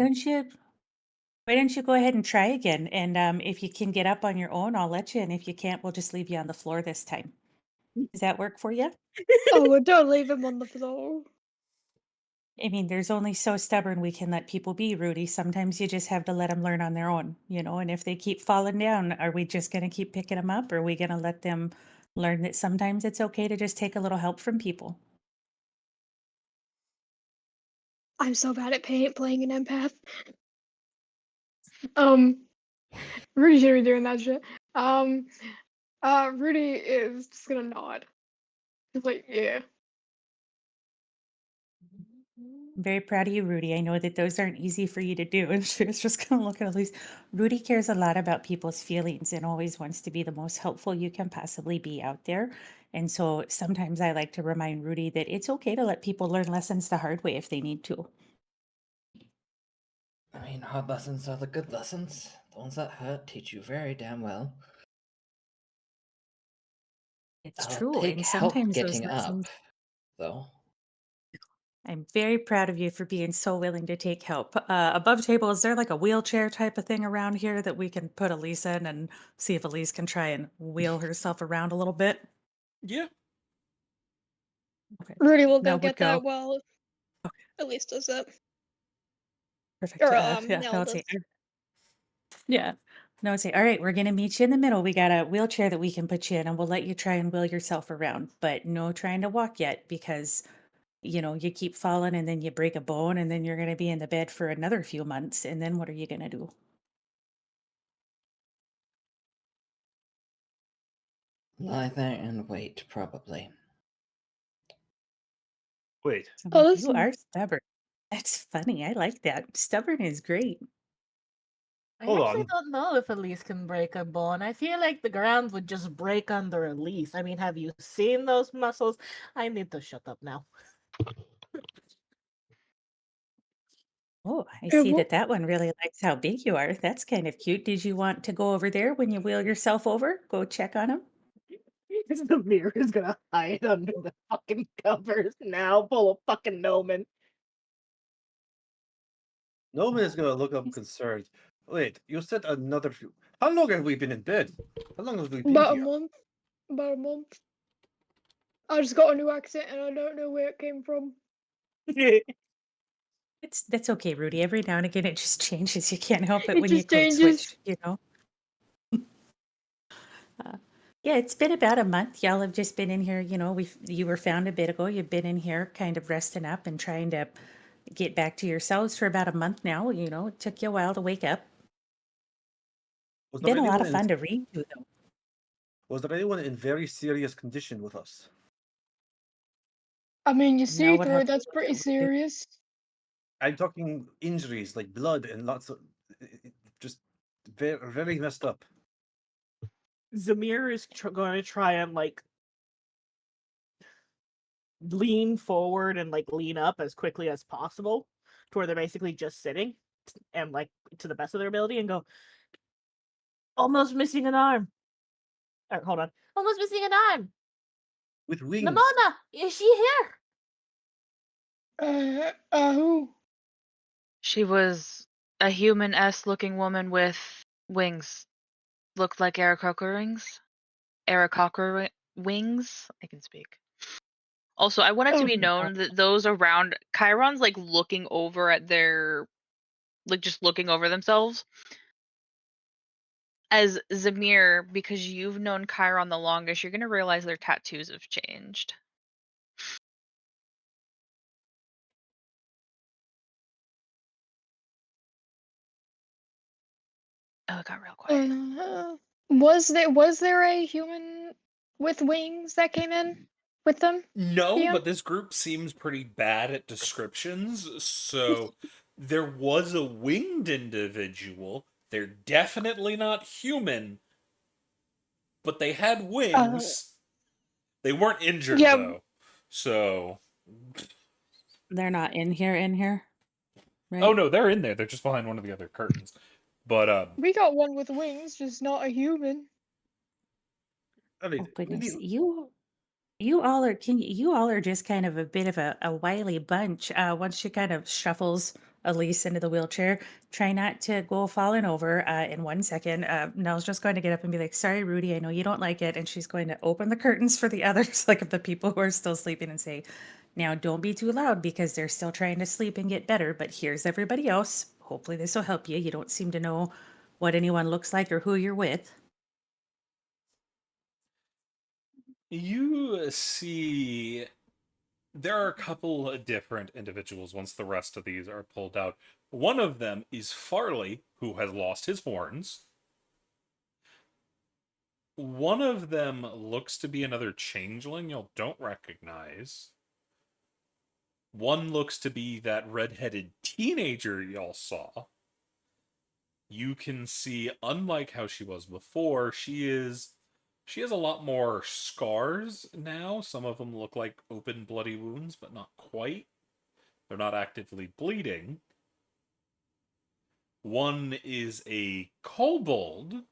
don't you go ahead and try again? And if you can get up on your own, I'll let you. And if you can't, we'll just leave you on the floor this time. Does that work for you? Oh, well, don't leave him on the floor. I mean, there's only so stubborn we can let people be, Rudy. Sometimes you just have to let them learn on their own, and if they keep falling down, are we just going to keep picking them up? Or are we going to let them learn that sometimes it's okay to just take a little help from people? I'm so bad at playing an empath. Um, Rudy should be doing that shit. Rudy is just gonna nod. He's like, yeah. I'm very proud of you, Rudy. I know that those aren't easy for you to do. And she was just going to look at Elise. Rudy cares a lot about people's feelings and always wants to be the most helpful you can possibly be out there. And so sometimes I like to remind Rudy that it's okay to let people learn lessons the hard way if they need to. I mean, hard lessons are the good lessons. The ones that hurt teach you very damn well. It's I'll true. take And help sometimes those getting up, lessons, though. I'm very proud of you for being so willing to take help. Above table, is there like a wheelchair type of thing around here that we can put Elise in and see if Elise can try and wheel herself around a little bit? Yeah. Okay. Rudy will go Nell would get go. that while Okay, Elise does it. perfect. Or Yeah, Nell no, does. yeah. No, say, all right, we're gonna meet you in the middle. We got a wheelchair that we can put you in, and we'll let you try and wheel yourself around, but no trying to walk yet because you keep falling and then you break a bone and then you're gonna be in the bed for another few months, and then what are you gonna do? Lie there and wait, probably. Wait, Oh, You listen. are stubborn. That's funny. I like that. Stubborn is great. I hold actually on. don't know if Elise can break a bone. I feel like the ground would just break under Elise. I mean, have you seen those muscles? I need to shut up now. Oh, I Yeah, see that one really likes how big you are. That's kind of cute. Did you want to go over there when you wheel yourself over? Go check on him? The mirror is gonna hide under the fucking covers now, full of fucking Noman. Noman is gonna look up concerned. Wait, you said another few. How long have we been in bed? How long have we been about a here? month. About a month. I just got a new accent and I don't know where it came from. That's okay, Rudy. Every now and again it just changes. You can't help it It when you just code changes. switch. Uh, yeah, it's been about a month. Y'all have just been in here, you were found a bit ago. You've been in here kind of resting up and trying to get back to yourselves for about a month now. It took you a while to wake up. Was there Been a lot anyone of fun to read to, though. was there anyone in very serious condition with us? I mean, you Now see would through have it, to that's look pretty at Rudy. serious. I'm talking injuries like blood and lots of just very very messed up. Zamir is going to try and lean forward and lean up as quickly as possible to where they're basically just sitting and to the best of their ability and go, almost missing an arm. Hold on. Almost missing an arm. With wings. Namona, is she here? Who? She was a human-esque looking woman with wings. Looked like Aarakocra wings. Aarakocra wings. I can speak. Also, I want it to Oh, be known that those around Chiron's looking over at their just looking over themselves. As Zamir, because you've known Chiron the longest, you're gonna realize their tattoos have changed. Oh, it got real quiet. was there a human with wings that came in with them? No, Yeah. but this group seems pretty bad at descriptions, so there was a winged individual. They're definitely not human, but they had Uh, wings. They weren't injured, yeah. though. So, They're not in here, right? oh no, they're in there. They're just behind one of the other curtains. But We got one with wings, just not a human. I mean, Oh we goodness, need, you all are just kind of a bit of a wily bunch. Once she kind of shuffles Elise into the wheelchair, try not to go falling over in 1 second. Nell's just going to get up and be like, "Sorry, Rudy, I know you don't like it," and she's going to open the curtains for the others, like of the people who are still sleeping, and say, "Now don't be too loud because they're still trying to sleep and get better. But here's everybody else. Hopefully this will help you. You don't seem to know what anyone looks like or who you're with." you see there are a couple of different individuals once the rest of these are pulled out. One of them is Farley, who has lost his horns. One of them looks to be another changeling you don't recognize. One looks to be that red-headed teenager y'all saw. You can see, unlike how she was before, she has a lot more scars now. Some of them look like open bloody wounds, but not quite. They're not actively bleeding. One is a kobold,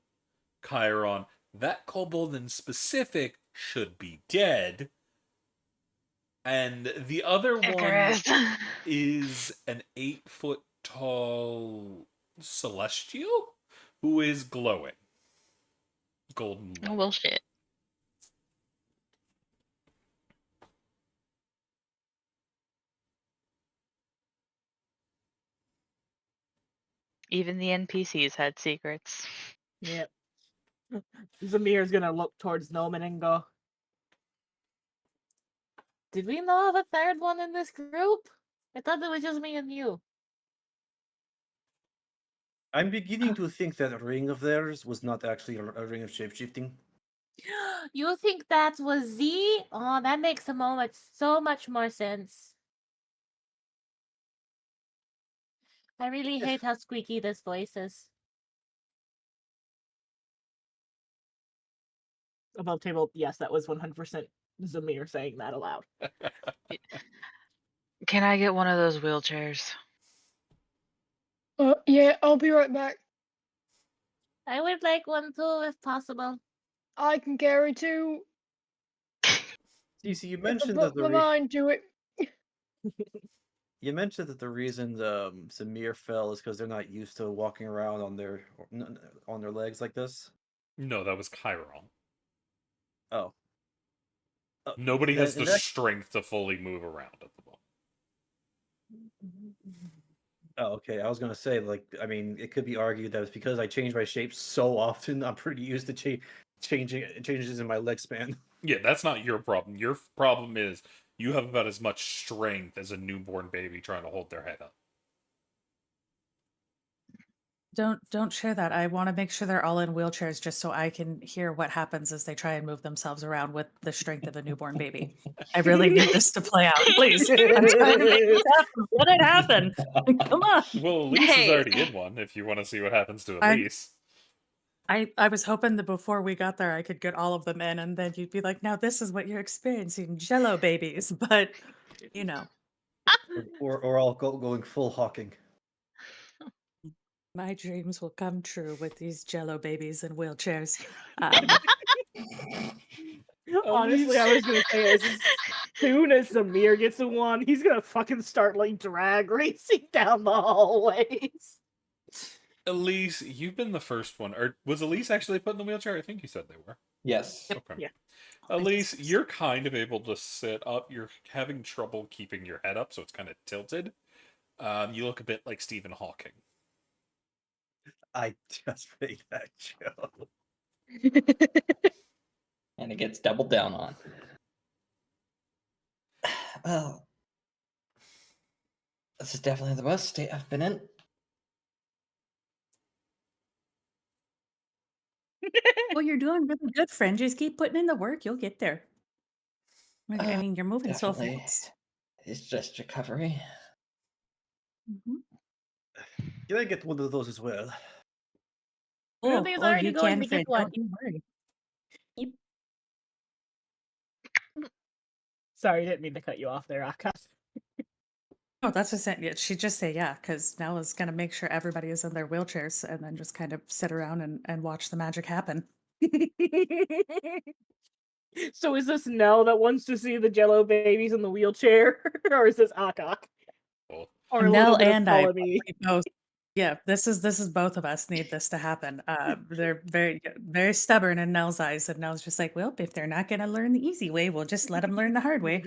Chiron. That kobold in specific should be dead. And the other one Icarus. is an 8-foot tall celestial who is glowing. Golden Oh, light. well, shit. Even the NPCs had secrets. Yep. Zamir's gonna look towards Noman and go, "Did we know of a third one in this group? I thought it was just me and you." I'm beginning to think that ring of theirs was not actually a ring of shapeshifting. You think that was Z? Oh, that makes so much more sense. I really Yes. hate how squeaky this voice is. Above table, yes, that was 100% Zamir saying that aloud. Can I get one of those wheelchairs? Yeah, I'll be right back. I would like one too, if possible. I can carry two. Cece, you If I mentioned that put my mind to it. you mentioned that the reason Samir fell is because they're not used to walking around on their legs like this. No, that was Chiron. Oh, Nobody then has in the that strength to fully move around at the moment. Oh, okay. I was gonna say, like, I mean, it could be argued that it's because I change my shape so often. I'm pretty used to changing changes in my leg span. Yeah, that's not your problem. Your problem is you have about as much strength as a newborn baby trying to hold their head up. Don't share that. I want to make sure they're all in wheelchairs just so I can hear what happens as they try and move themselves around with the strength of a newborn baby. I really need this to play out. Please. I'm trying to make this happen. Let it happen. Come on. Well, Elise is Hey. already in one, if you want to see what happens to I'm- Elise. I was hoping that before we got there I could get all of them in and then you'd be like, now this is what you're experiencing, Jello babies. But you know, or I'll going full Hawking. my dreams will come true with these Jello babies in wheelchairs. Honestly, I was gonna say as soon as Zamir gets in one, he's gonna fucking start like drag racing down the hallways. Elise, you've been the first one. Or was Elise actually put in the wheelchair? I think you said they were. Yes. Okay. Yeah. Elise, you're kind of able to sit up. You're having trouble keeping your head up, so it's kind of tilted. You look a bit like Stephen Hawking. I just made that joke. And it gets doubled down on. Well, this is definitely the worst state I've been in. Well, you're doing really good, friend. Just keep putting in the work. You'll get there. I mean, you're moving so Definitely. fast. It's just recovery. Mhm. Can I get one of those as well? Ruby's already you going can, to get friend. one. Don't you worry. Sorry, didn't mean to cut you off there, Akash. Oh, that's just it. She'd just say yeah, because Nella's gonna make sure everybody is in their wheelchairs and then just kind of sit around and watch the magic happen. So is this Nell that wants to see the Jello babies in the wheelchair, or is this Akak? Both. Or a little Nell bit of and I Ptolemy? probably both. Yeah, this is both of us need this to happen. They're very stubborn in Nell's eyes, and Nell's just like, well, if they're not gonna learn the easy way, we'll just let them learn the hard way.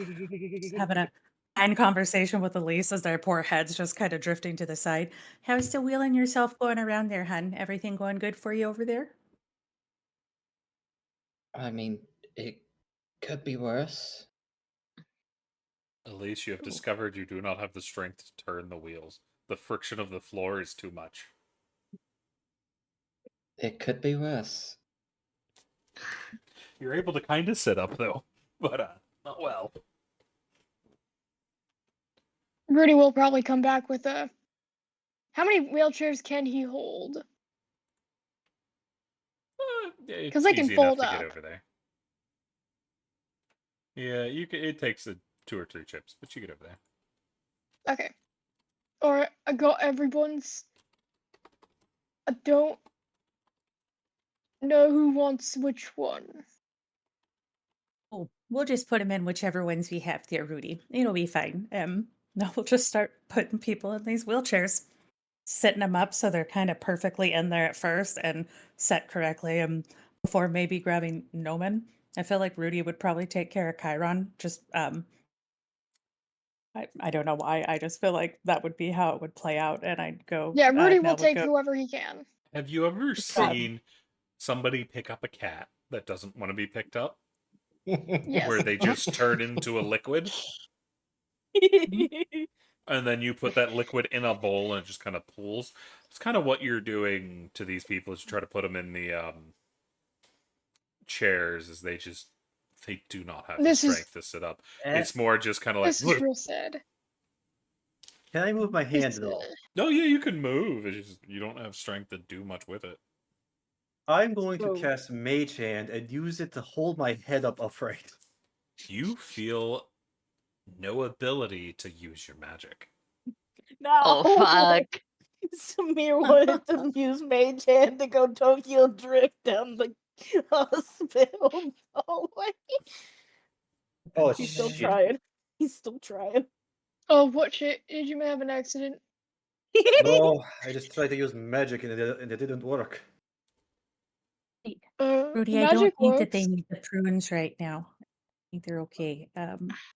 Just having a kind conversation with Elise as their poor heads just kind of drifting to the side. How's the wheeling yourself going around there, hun? Everything going good for you over there? I mean, it could be worse. At least you have discovered you do not have the strength to turn the wheels. The friction of the floor is too much. It could be worse. You're able to kind of sit up, though. But, not well. Rudy will probably come back with a. How many wheelchairs can he hold? Yeah, it's 'Cause they can easy enough fold to get up. over there. Yeah, you can. It takes 2 or 3 chips, but you get over there. Okay. Or I got everyone's. I don't know who wants which one. Oh, we'll just put them in whichever ones we have there, Rudy. It'll be fine. No, we'll just start putting people in these wheelchairs, setting them up so they're kind of perfectly in there at first and set correctly. Before maybe grabbing Noman, I feel like Rudy would probably take care of Chiron. Just I don't know why. I just feel like that would be how it would play out, and I'd go. Yeah, Rudy Nell will would take go. whoever he can. Have you ever God. seen somebody pick up a cat that doesn't want to be picked up? Yes. Where they just turn into a liquid, and then you put that liquid in a bowl and it just kind of pools. It's kind of what you're doing to these people is you try to put them in the chairs, is they do not have the This is strength to sit up. Eh, It's more just kind of like, this is real sad. Can I move my hand This, at all? no, yeah, you can move. It's just you don't have strength to do much with it. I'm going to So- cast Mage Hand and use it to hold my head up upright. You feel no ability to use your magic. No. Oh fuck. Samir wanted to use Mage Hand to go Tokyo Drift down the hospital hallway. Oh, He's still shit. trying. He's still trying. oh, what shit? Did you have an accident? No, I just tried to use magic and it didn't work. Rudy, I don't Magic think that they works. need the prunes right now. I think they're okay.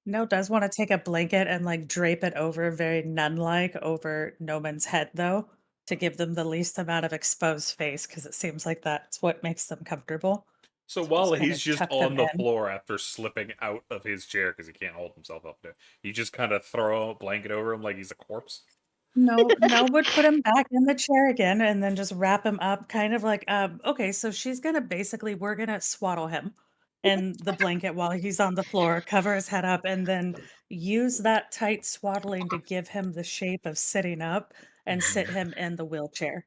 Nell does want to take a blanket and like drape it over very nun-like over Noman's head though, to give them the least amount of exposed face, because it seems like that's what makes them comfortable. So So while just kinda he's just tuck them on the in. floor after slipping out of his chair because he can't hold himself up there, you just kind of throw a blanket over him like he's a corpse. No, Nell would put him back in the chair again and then just wrap him up, kind of like, okay, so we're gonna swaddle him in the blanket while he's on the floor, cover his head up, and then use that tight swaddling to give him the shape of sitting up and sit him in the wheelchair.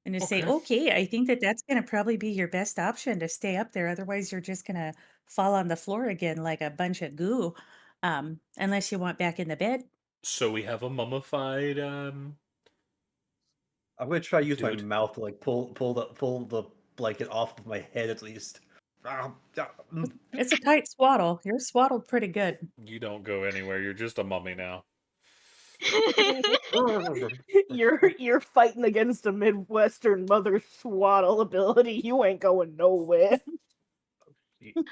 And you say, Okay. okay, I think that that's gonna probably be your best option to stay up there. Otherwise, you're just gonna fall on the floor again like a bunch of goo. Unless you want back in the bed. So we have a mummified I'm gonna try to use my Dude. mouth to like pull the blanket off of my head at least. It's a tight swaddle. You're swaddled pretty good. You don't go anywhere. You're just a mummy now. You're fighting against a Midwestern mother swaddle ability. You ain't going nowhere. Oh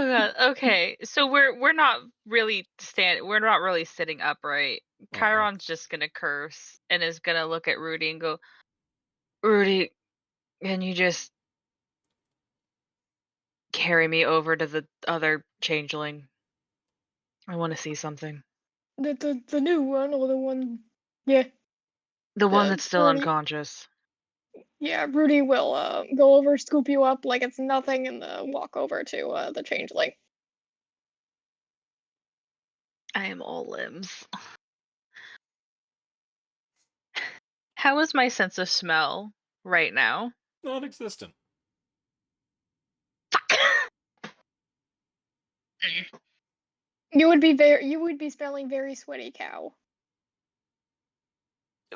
god. Okay. So we're not really we're not really sitting upright. Uh-uh. Chiron's just gonna curse and is gonna look at Rudy and go, Rudy, can you just carry me over to the other changeling? I want to see something. The new one or the one? Yeah, The one The that's still Rudy. unconscious. Yeah. Rudy will go over, scoop you up like it's nothing, and walk over to the changeling. I am all limbs. How is my sense of smell right now? Non-existent. Fuck. You would be smelling very sweaty cow.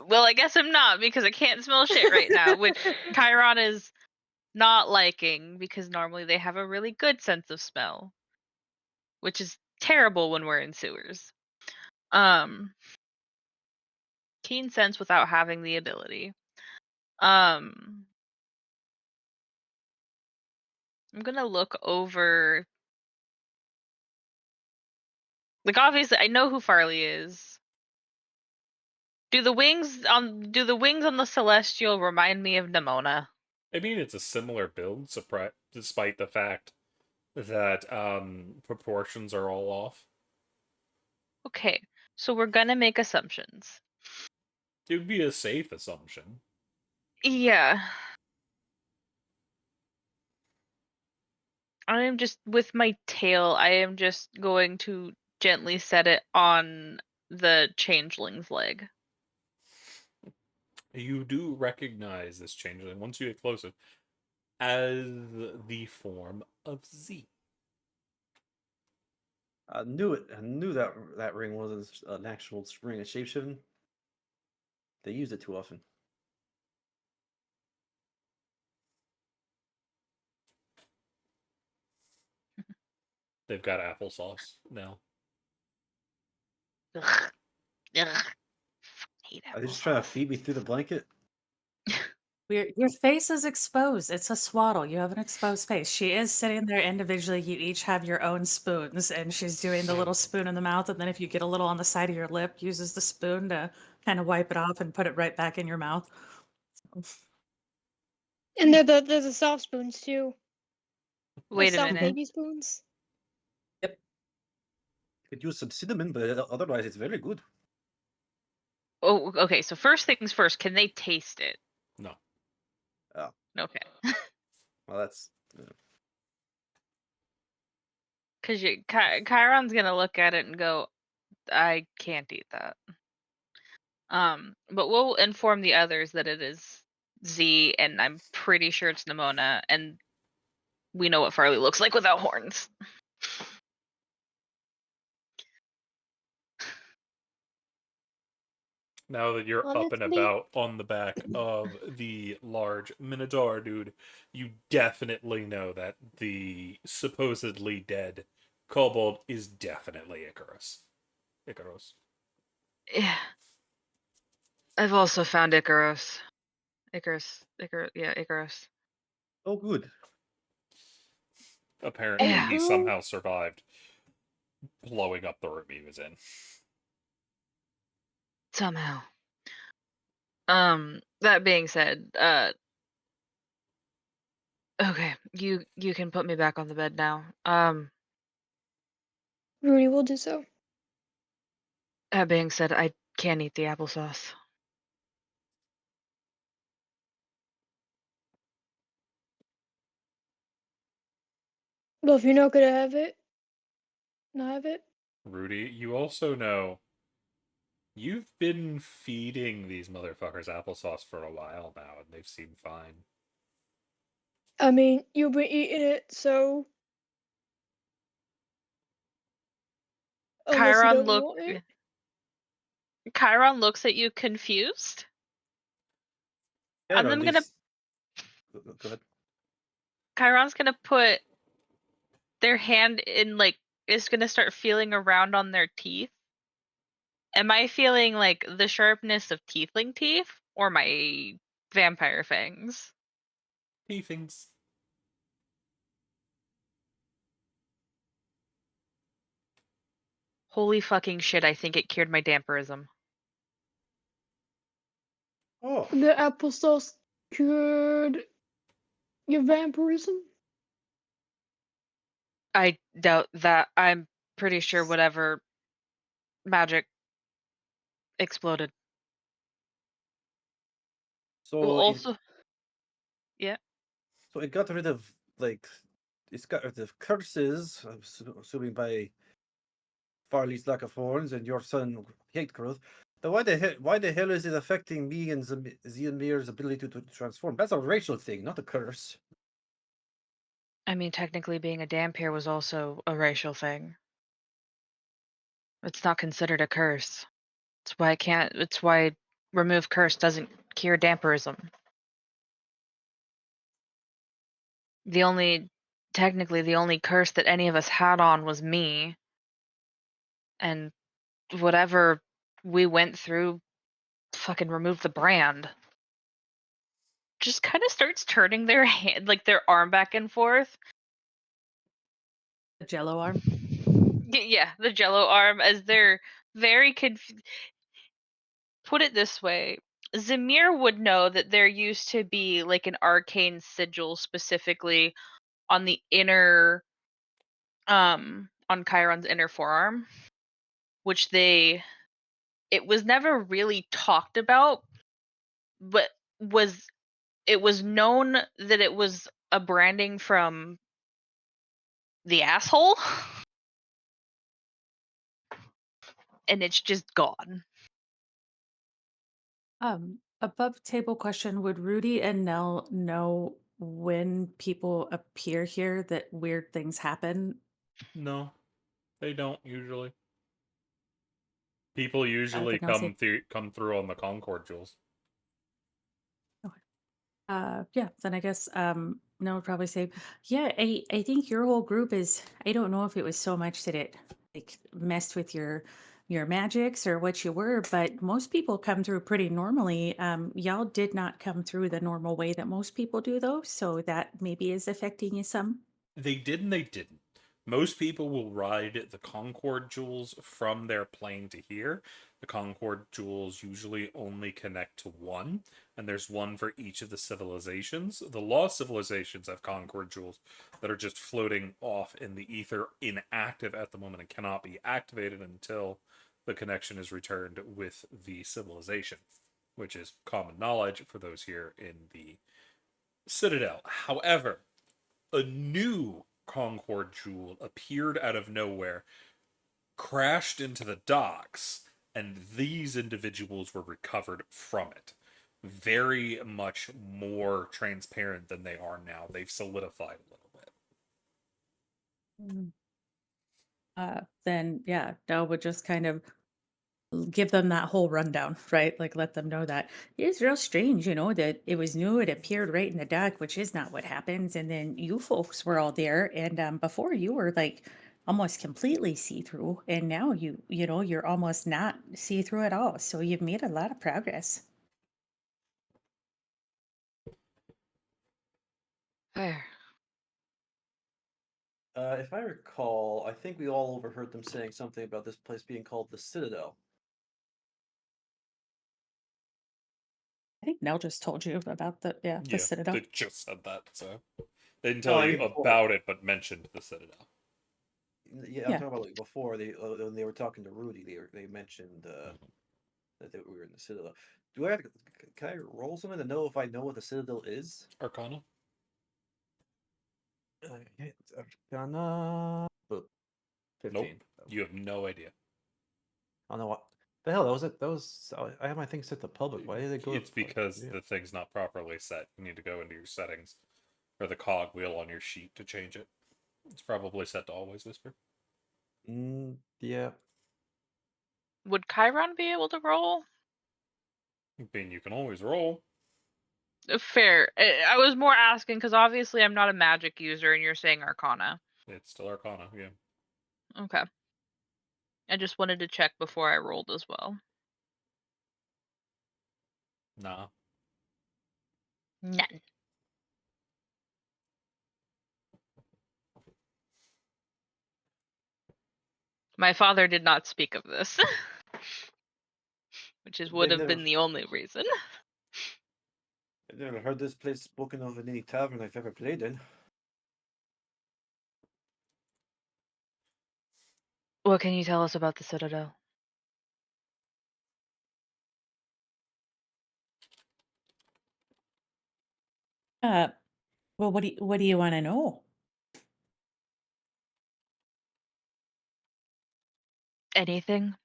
Well, I guess I'm not because I can't smell shit right now, which Chiron is not liking because normally they have a really good sense of smell, which is terrible when we're in sewers. Keen sense without having the ability. I'm gonna look over. Like obviously, I know who Farley is. Do the wings on the Celestial remind me of Nimona? I mean, it's a similar build, despite the fact that proportions are all off. Okay, so we're gonna make assumptions. It would be a safe assumption. Yeah. I am just with my tail, I am just going to gently set it on the changeling's leg. You do recognize this changeling once you get closer as the form of Z. I knew it. I knew that ring wasn't an actual ring of shapeshifting. They use it too often. They've got applesauce now. Ugh. Ugh. Hate Are they just trying to applesauce. feed me through the blanket? Your face is exposed. It's a swaddle. You have an exposed face. She is sitting there individually. You each have your own spoons, and she's doing the little spoon in the mouth. And then if you get a little on the side of your lip, uses the spoon to kind of wipe it off and put it right back in your mouth. And there's the soft spoons too. Wait The a soft minute. baby spoons. Could use some cinnamon, but otherwise it's very good. Oh, okay. So first things first, can they taste it? No. Oh, Okay. well, that's. Because Chiron's gonna look at it and go, I can't eat that. But we'll inform the others that it is Z, and I'm pretty sure it's Nimona, and we know what Farley looks like without horns. Now that you're Well, up and that's neat. about on the back of the large minotaur dude, you definitely know that the supposedly dead kobold is definitely Icarus. Yeah. I've also found Icarus. Yeah, Icarus. Oh, good. Apparently, Yeah. he somehow survived blowing up the room he was in. Somehow. That being said, okay, you can put me back on the bed now. Rudy will do so. That being said, I can't eat the applesauce. Well, if you're not gonna have it, not have it. Rudy, you also know you've been feeding these motherfuckers applesauce for a while now, and they've seemed fine. I mean, you've been eating it, so unless you Chiron don't look want it. Chiron looks at you confused. Yeah, And or at I'm gonna least. Go ahead. Chiron's gonna put their hand in, like, is gonna start feeling around on their teeth. Am I feeling like the sharpness of tiefling teeth or my vampire fangs? Teethings. Holy fucking shit, I think it cured my damperism. Oh, The applesauce cured your vampirism. I doubt that. I'm pretty sure whatever magic exploded. Well, so also, yeah. it got rid of it's got rid of curses. I'm assuming by Farley's lack of horns and your son hate growth. But why the hell is it affecting me and Ziamir's ability to transform? That's a racial thing, not a curse. I mean, technically being a Dhampir was also a racial thing. It's not considered a curse. It's why remove curse doesn't cure damperism. Technically the only curse that any of us had on was me. And whatever we went through fucking removed the brand. Just kind of starts turning their hand, like their arm back and forth. The Jello arm. Yeah, the Jello arm, as they're very confused. Put it this way, Zamir would know that there used to be like an arcane sigil specifically on the inner, on Chiron's inner forearm, which it was never really talked about, but it was known that it was a branding from the asshole, and it's just gone. Above table question, would Rudy and Nell know when people appear here that weird things happen? No, they don't usually. People usually then I'll say come through on the Concord jewels. yeah, then I guess Nell would probably say, yeah, I think your whole group is, I don't know if it was so much that it like messed with your magics or what you were, but most people come through pretty normally. Y'all did not come through the normal way that most people do though, so that maybe is affecting you some. They did and they didn't. Most people will ride the Concord jewels from their plane to here. The Concord jewels usually only connect to one, and there's one for each of the civilizations. The lost civilizations have Concord jewels that are just floating off in the ether, inactive at the moment, and cannot be activated until the connection is returned with the civilization, which is common knowledge for those here in the Citadel. However, a new Concord jewel appeared out of nowhere, crashed into the docks, and these individuals were recovered from it. Very much more transparent than they are now. They've solidified a little bit. Then yeah, Nell would just kind of give them that whole rundown, right? Like let them know that it's real strange, that it was new, it appeared right in the deck, which is not what happens. And then you folks were all there, and before you were like almost completely see-through, and now you're almost not see-through at all. So you've made a lot of progress. Fair. If I recall, I think we all overheard them saying something about this place being called the Citadel. I think Nell just told you about the Yeah, Citadel. they just said that, so they didn't No, tell I you mean before. about it, but mentioned the Citadel. Yeah, I'm talking about like before when they were talking to Rudy, they mentioned that we were in the Citadel. Do I have to, can I roll something to know if I know what the Citadel is? Arcana? Okay, it's Arcana. Boop. 15. Nope. You have no idea. I don't know what the hell that was. It that was. I have my thing set to public. Why did they go? It's because yeah. the thing's not properly set. You need to go into your settings or the cog wheel on your sheet to change it. It's probably set to always whisper. Yeah. Would Chiron be able to roll? I mean, you can always roll. Fair. I was more asking because obviously I'm not a magic user, and you're saying Arcana. It's still Arcana, yeah. Okay. I just wanted to check before I rolled as well. Nah. None. My father did not speak of this, which would have been the only reason. I've never heard this place spoken of in any tavern I've ever played in. What can you tell us about the Citadel? Well, what do you want to know? Anything?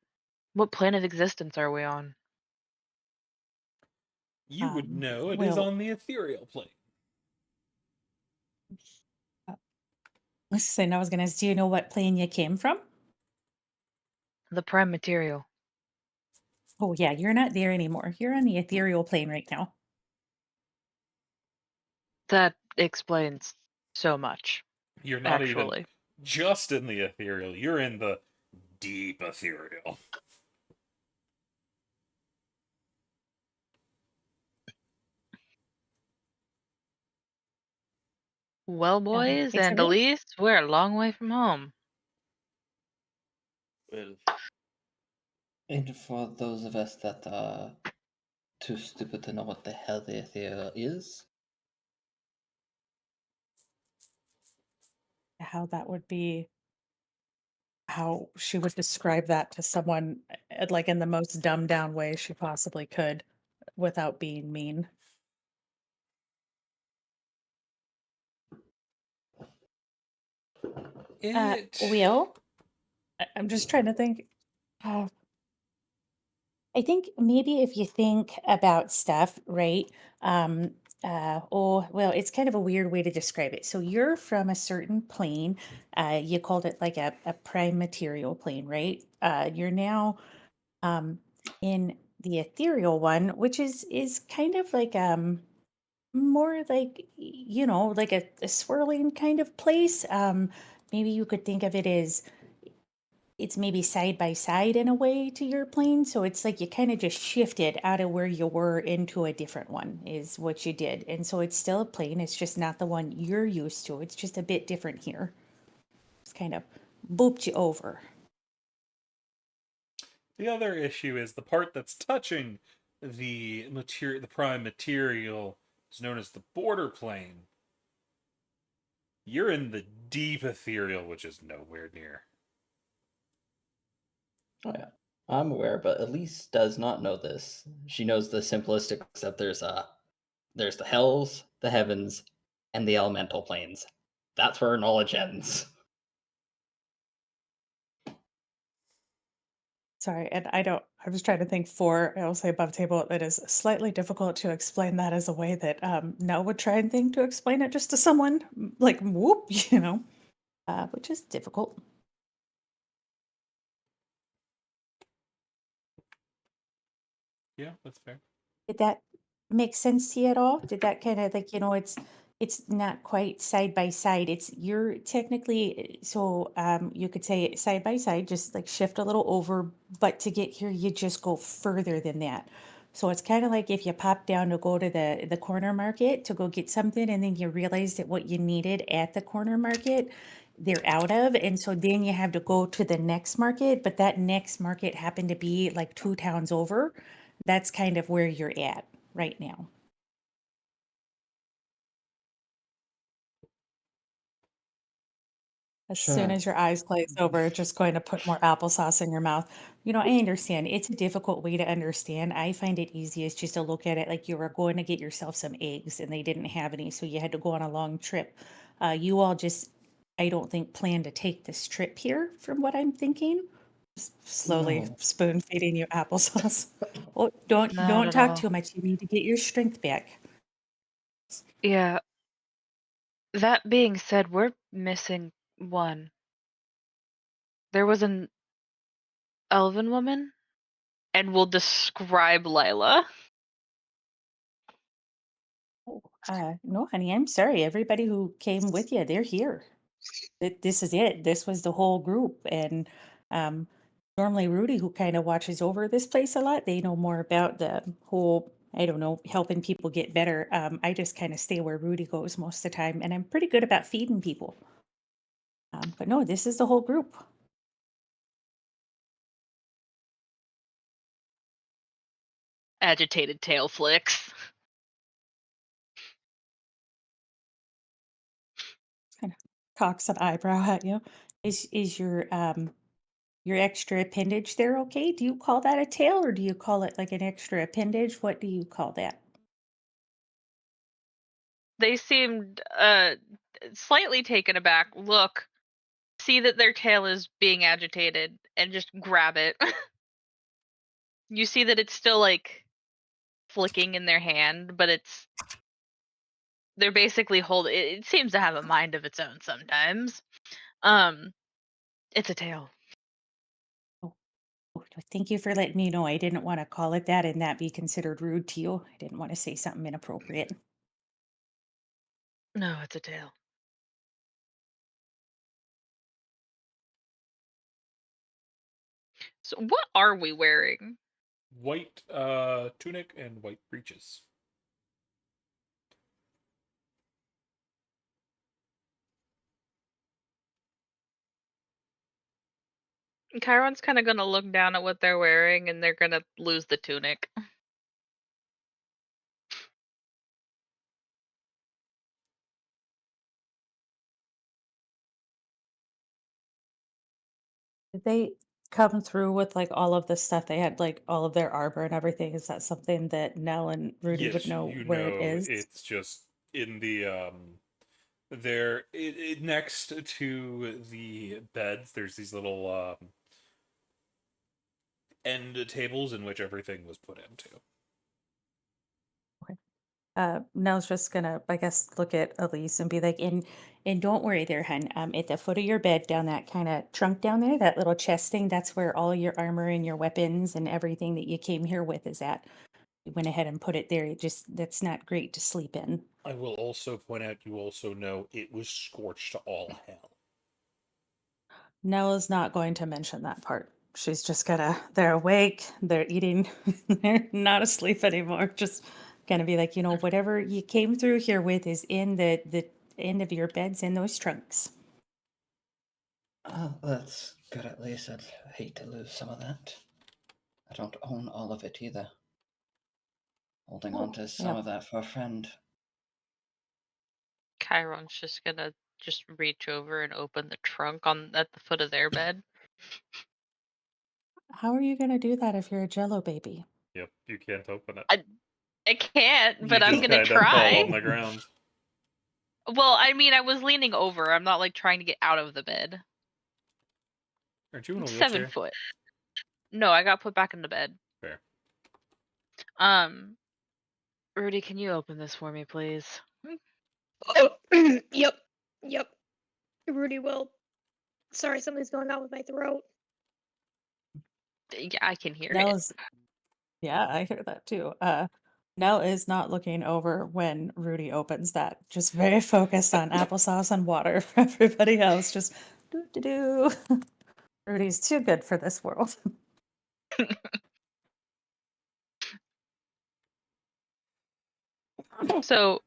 What plane of existence are we on? You would know it is well, on the ethereal plane. listen, I was gonna ask, do you know what plane you came from? The prime material. Oh yeah, you're not there anymore. You're on the ethereal plane right now. That explains so much, You're not even actually. just in the ethereal, you're in the deep ethereal. Well, boys It's and okay. Elise, we're a long way from home. Well, And for those of us that are too stupid to know what the hell the ethereal is, How that would be, how she would describe that to someone like in the most dumbed down way she possibly could without being mean. It. Will, I'm just trying to think. Uh, I think maybe if you think about stuff, right? Oh, well, it's kind of a weird way to describe it. So you're from a certain plane. You called it like a prime material plane, right? You're now um, in the ethereal one, which is kind of like more like like a swirling kind of place. Maybe you could think of it as it's maybe side by side in a way to your plane. So it's like you kind of just shifted out of where you were into a different one, is what you did. And so it's still a plane. It's just not the one you're used to. It's just a bit different here. It's kind of booped you over. The other issue is the part that's touching the prime material is known as the border plane. You're in the deep ethereal, which is nowhere near. oh yeah, I'm aware, but Elise does not know this. She knows the simplistics that there's the hells, the heavens, and the elemental planes. That's where her knowledge ends. Sorry, and I was trying to think for, I will say above table, it is slightly difficult to explain that as a way that Nell would try and think to explain it just to someone, like whoop, which is difficult. Yeah, that's fair. Did that make sense to you at all? Did that kind of like, it's not quite side by side. It's you're technically so you could say side by side, just like shift a little over, but to get here you just go further than that. So it's kind of like if you pop down to go to the corner market to go get something and then you realize that what you needed at the corner market they're out of, and so then you have to go to the next market, but that next market happened to be like 2 towns over. That's kind of where you're at right now. As soon Sure. as your eyes glaze over, it's just going to put more applesauce in your mouth. I understand. It's a difficult way to understand. I find it easiest just to look at it like you were going to get yourself some eggs and they didn't have any, so you had to go on a long trip. You all just, I don't think, plan to take this trip here, from what I'm thinking. Just slowly No. spoon feeding you applesauce. Oh, don't Not don't at talk all. too much. You need to get your strength back. Yeah, that being said, we're missing one. There was an elven woman, and we'll describe Lila. Oh, no, honey, I'm sorry. Everybody who came with you, they're here. This is it. This was the whole group. And um, normally Rudy, who kind of watches over this place a lot, they know more about the whole, I don't know, helping people get better. I just kind of stay where Rudy goes most of the time, and I'm pretty good about feeding people. But no, this is the whole group. Agitated tail flicks. Kind of cocks an eyebrow at you. Is your extra appendage there okay? Do you call that a tail or do you call it like an extra appendage? What do you call that? They seemed slightly taken aback. Look, see that their tail is being agitated, and just grab it. You see that it's still like flicking in their hand, but they're basically hold it seems to have a mind of its own sometimes. Um, it's a tail. Thank you for letting me know. I didn't want to call it that and that be considered rude to you. I didn't want to say something inappropriate. No, it's a tail. So what are we wearing? White tunic and white breeches. Chiron's kind of gonna look down at what they're wearing, and they're gonna lose the tunic. Did they come through with like all of the stuff they had, like all of their arbor and everything? Is that something that Nell and Rudy would Yes, know you where it know is? it's just in the there next to the beds. There's these little end tables in which everything was put into. Nell's just gonna, I guess, look at Elise and be like, and don't worry there, hun. At the foot of your bed, down that kind of trunk down there, that little chest thing, that's where all your armor and your weapons and everything that you came here with is at. We went ahead and put it there. It just, that's not great to sleep in. I will also point out you also know it was scorched to all hell. Nella's not going to mention that part. She's just gonna, they're awake, they're eating, they're not asleep anymore. Just gonna be like, whatever you came through here with is in the end of your beds in those trunks. Oh, that's good at least. I'd hate to lose some of that. I don't own all of it either. Holding on to some yeah. of that for a friend. Chiron's just gonna reach over and open the trunk at the foot of their bed. How are you gonna do that if you're a Jello baby? Yep, you can't open it. I can't, You but I'm just gonna kind of fall on try. the ground. Well, I mean, I was leaning over. I'm not like trying to get out of the bed. Aren't you in a It's wheelchair? 7 foot. No, I got put back in the bed. Fair. Rudy, can you open this for me, please? Oh, yep, yep. Rudy will. Sorry, something's going on with my throat. Yeah, I can hear it. Nell's, yeah, I hear that too. Nell is not looking over when Rudy opens that. Just very focused on applesauce and water for everybody else. Just do do do. Rudy's too good for this world. So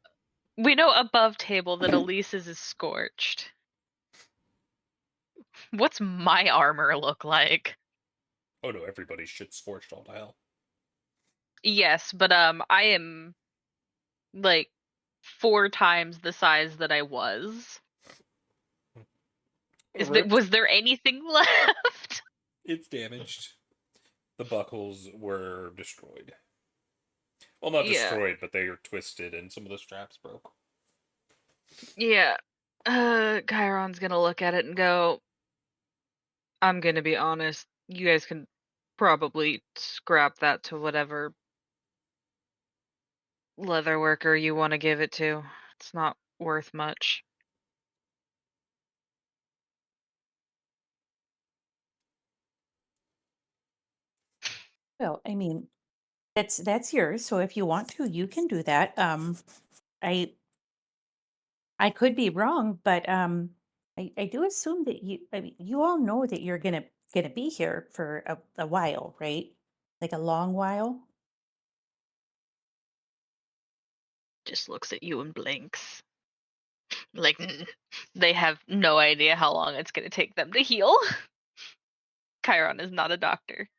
we know above table that Elise's is scorched. What's my armor look like? Oh no, everybody's shit scorched all to hell. Yes, but I am like 4 times the size that I was. Ripped. Was there anything left? It's damaged. The buckles were destroyed. Well, not Yeah. destroyed, but they are twisted and some of the straps broke. Yeah. Chiron's gonna look at it and go, I'm gonna be honest, you guys can probably scrap that to whatever leather worker you want to give it to. It's not worth much. Well, I mean, that's yours. So if you want to, you can do that. I I could be wrong, but I do assume that I mean, you all know that you're gonna be here for a while, right? Like a long while. Just looks at you and blinks. Like they have no idea how long it's gonna take them to heal. Chiron is not a doctor.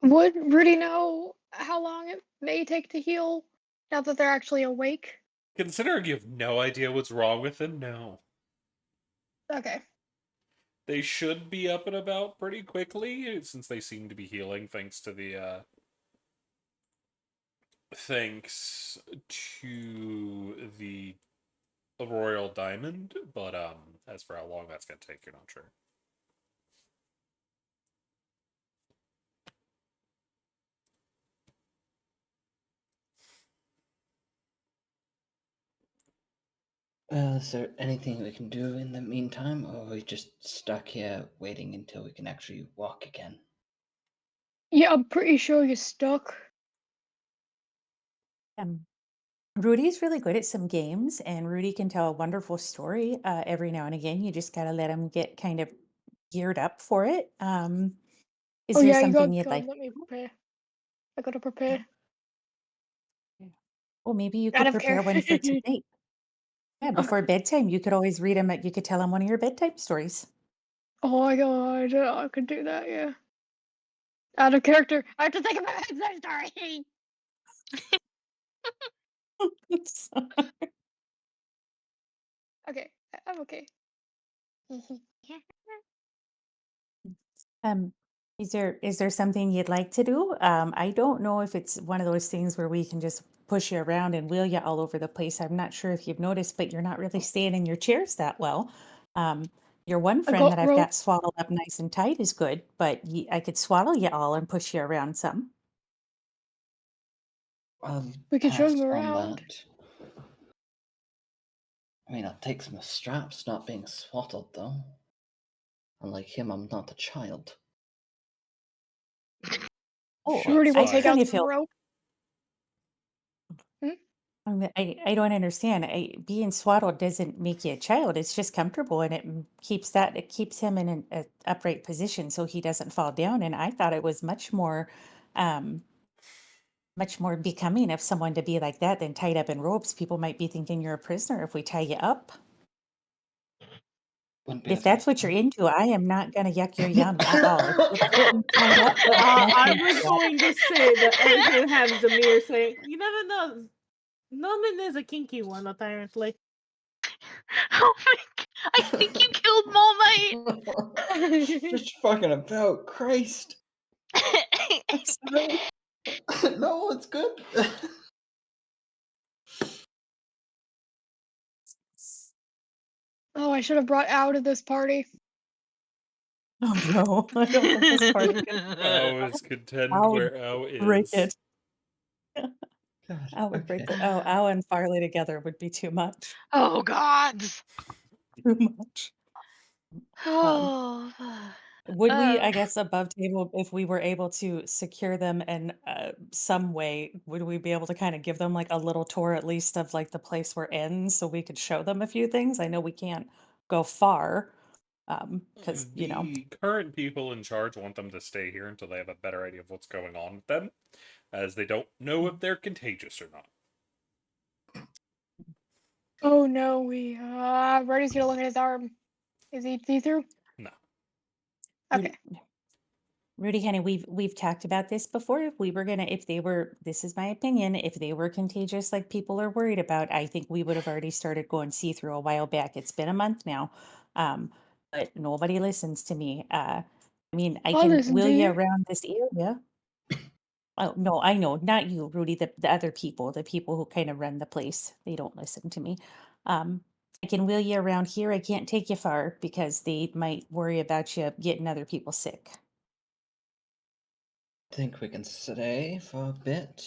Would Rudy know how long it may take to heal now that they're actually awake? Considering you have no idea what's wrong with them, no. Okay. They should be up and about pretty quickly, since they seem to be healing thanks to the royal diamond, but as for how long that's gonna take, you're not sure. Well, is there anything we can do in the meantime, or are we just stuck here waiting until we can actually walk again? Yeah, I'm pretty sure you're stuck. Um, Rudy's really good at some games, and Rudy can tell a wonderful story every now and again. You just gotta let him get kind of geared up for it. Is Oh there yeah, you something gotta you'd like let to me do? prepare. I gotta prepare. Yeah. Well, maybe you Out could of prepare care. one for tonight. Yeah, before bedtime, you could always read him. You could tell him one of your bedtime stories. Oh my god, I could do that, yeah. Out of character. I have to think about my story. So, Okay, I'm okay. um, is there something you'd like to do? I don't know if it's one of those things where we can just push you around and wheel you all over the place. I'm not sure if you've noticed, but you're not really staying in your chairs that well. Um, your one I friend got that I've rope. got swaddled up nice and tight is good, but I could swaddle you all and push you around some. I'll We can show pass him on around. that. I mean, I'll take some straps not being swaddled, though. Unlike him, I'm not a child. Oh, Shorty Shots will I take fired. kind out of some feel rope. I don't understand. Being swaddled doesn't make you a child. It's just comfortable, and it keeps him in an upright position so he doesn't fall down. And I thought it was um, much more becoming of someone to be like that than tied up in ropes. People might be thinking you're a prisoner if we tie you up. Wouldn't be But the if that's first what you're time. into, I am not going to yuck your yum at all. If you're getting tied up, that's I nothing. was going to say that I was going to have Zamir say, you never know. Nomin is a kinky one, apparently. Oh my god. I think you killed Mall Knight. Just fucking about, Christ. I'm sorry. No, it's good. Oh, I should have brought Al to this party. Oh no, I don't think this part's gonna Ao is content I would where Ao break is. it. God, I would break okay. it. Oh, Al and Farley together would be too much. Oh gods. Too much. Um, Oh. would we, Uh, I guess, above table, if we were able to secure them in some way, would we be able to kind of give them like a little tour at least of like the place we're in so we could show them a few things? I know we can't go far, because, The current people in charge want them to stay here until they have a better idea of what's going on with them, as they don't know if they're contagious or not. Oh no, Brody's gonna look at his arm. Is he see-through? No. Okay. Rudy, honey, we've talked about this before. If they were, this is my opinion, if they were contagious like people are worried about, I think we would have already started going see-through a while back. It's been a month now, um, but nobody listens to me. I mean, I I'll can listen wheel to you you. around this area. Oh no, I know, not you, Rudy. The other people, the people who kind of run the place, they don't listen to me. I can wheel you around here. I can't take you far because they might worry about you getting other people sick. Think we can stay for a bit,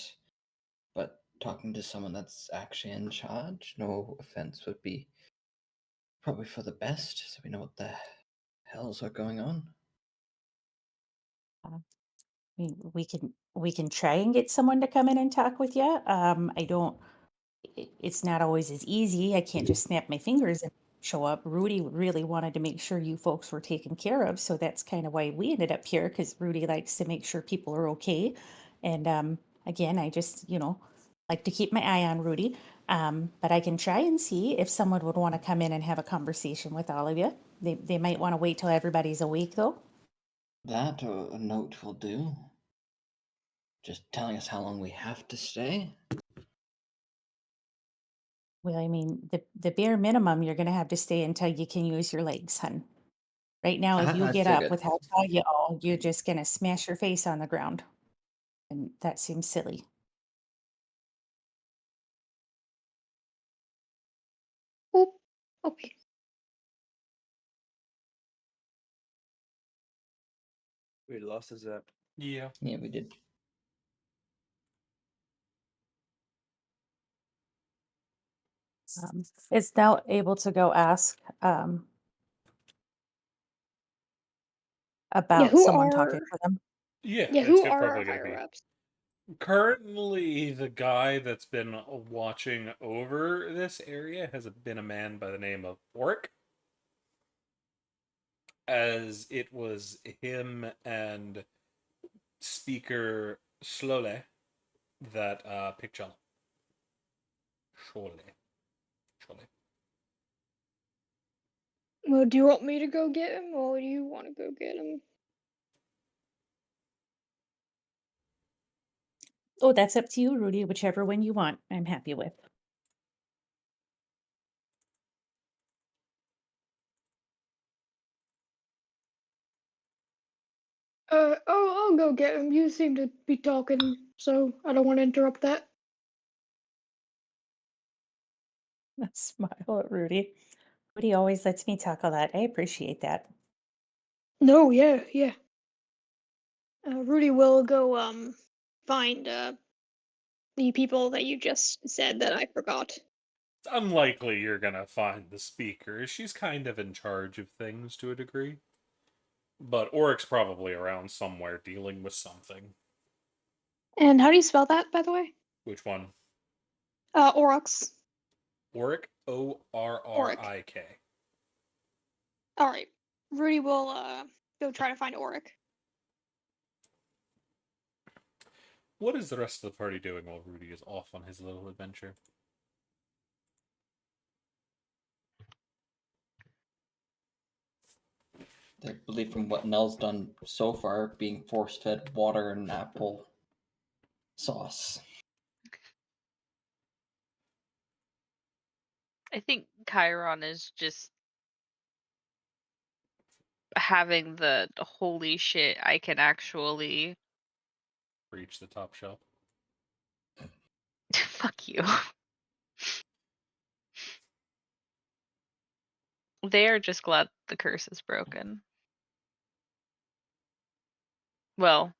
but talking to someone that's actually in charge, no offense, would be probably for the best, so we know what the hells are going on. I mean, we can try and get someone to come in and talk with you. I don't. It's not always as easy. I can't just snap my fingers and show up. Rudy really wanted to make sure you folks were taken care of, so that's kind of why we ended up here. Because Rudy likes to make sure people are okay. And again, I just like to keep my eye on Rudy. But I can try and see if someone would want to come in and have a conversation with all of you. They might want to wait till everybody's awake though. That or a note will do. Just telling us how long we have to stay. Well, I mean, the bare minimum, you're gonna have to stay until you can use your legs, hun. Right now, if you I get up figured. with how tall you are, you're just gonna smash your face on the ground, and that seems silly. Oop. Okay. We lost his app. Yeah. Yeah, we did. Is now able to go ask Yeah, about who someone talking are to them. Yeah, yeah, it's who are probably our going to higher be. ups? Currently, the guy that's been watching over this area has been a man by the name of Orc, as it was him and speaker Slole that picked Chum. Surely. Well, do you want me to go get him, or do you want to go get him? Oh, that's up to you, Rudy. Whichever one you want, I'm happy with. I'll go get him. You seem to be talking, so I don't want to interrupt that. I smile at Rudy. Rudy always lets me talk a lot. I appreciate that. No, yeah, yeah. Rudy will go find the people that you just said that I forgot. It's unlikely you're going to find the speaker. She's kind of in charge of things to a degree. But Oric's probably around somewhere dealing with something. And how do you spell that, by the way? Which one? Aurochs. Oric? Orrik. All right. Rudy will go try to find Auric. What is the rest of the party doing while Rudy is off on his little adventure? I believe from what Nell's done so far, being force-fed water and apple sauce. I think Chiron is just having the holy shit, I can actually Reach the top shelf. fuck you. They are just glad the curse is broken. Well,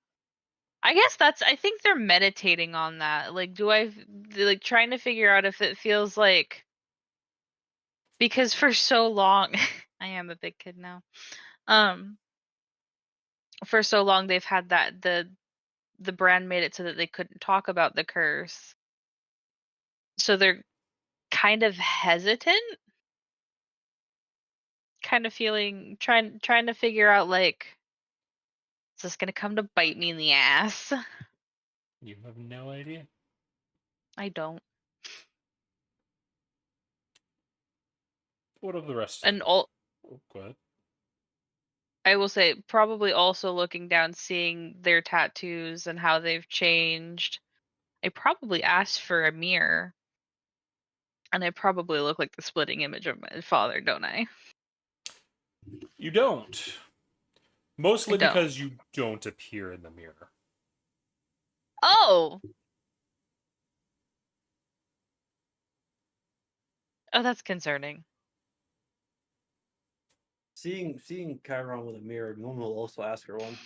I guess I think they're meditating on that. Like, like trying to figure out if it feels like, because for so long, I am a big kid now. For so long they've had that the brand made it so that they couldn't talk about the curse. So they're kind of hesitant, kind of feeling trying to figure out, like, is this gonna come to bite me in the ass? You have no idea. I don't. What of the rest of And them? all Oh, go ahead. I will say, probably also looking down, seeing their tattoos and how they've changed. I probably asked for a mirror, and I probably look like the splitting image of my father, don't I? You don't. I Mostly don't. because you don't appear in the mirror. Oh, that's concerning. Seeing Chiron with a mirror, Moon will also ask her one.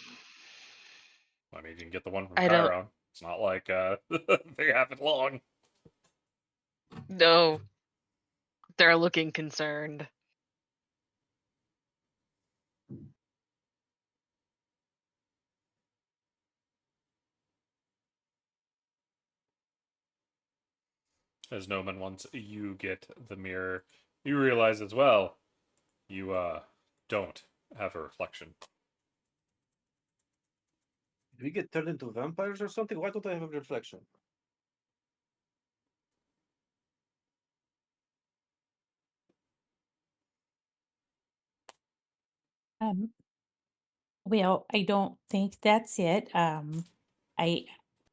I mean, you can get the one from I don't Chiron. It's not like they have it long. know. They're looking concerned. As Noman, once you get the mirror, you realize as well, you don't have a reflection. Did we get turned into vampires or something? Why don't I have a reflection? Um, well, I don't think that's it. I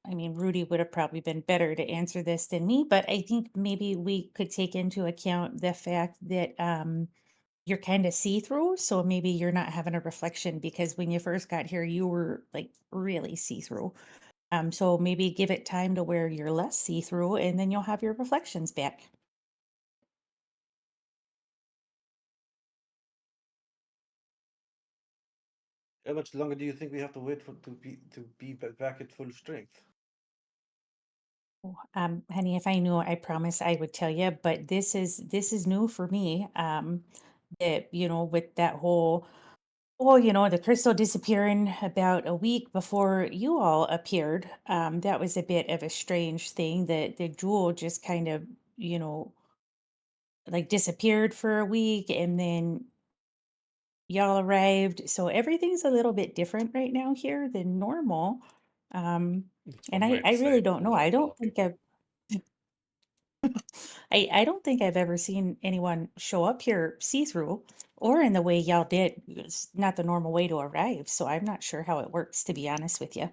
I mean, Rudy would have probably been better to answer this than me, but I think maybe we could take into account the fact that you're kind of see-through, so maybe you're not having a reflection because when you first got here, you were like really see-through. So maybe give it time to where you're less see-through, and then you'll have your reflections back. How much longer do you think we have to wait for to be back at full strength? Oh, honey, if I knew, I promise I would tell you, but this is new for me. That with that whole the crystal disappearing about a week before you all appeared. That was a bit of a strange thing that the jewel just kind of, you know, like disappeared for a week and then y'all arrived. So everything's a little bit different right now here than normal. Um, It's and one way I to say really don't know. I don't think political. I don't think I've ever seen anyone show up here see-through or in the way y'all did. It's not the normal way to arrive, so I'm not sure how it works, to be honest with you.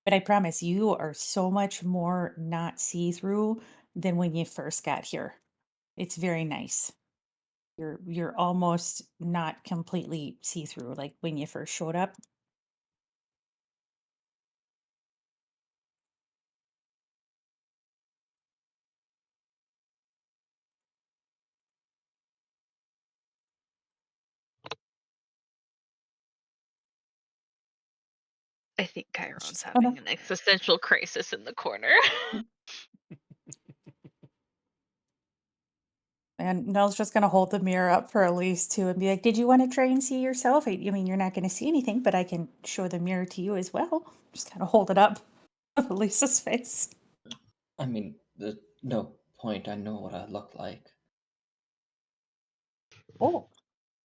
But I promise you are so much more not see-through than when you first got here. It's very nice. You're almost not completely see-through like when you first showed up. I think Chiron's Oh no. having an existential crisis in the corner. And Nell's just gonna hold the mirror up for Elise too and be like, "Did you want to try and see yourself? I mean, you're not going to see anything, but I can show the mirror to you as well." Just kind of hold it up of Elisa's face. I mean, there's no point. I know what I look like. Oh,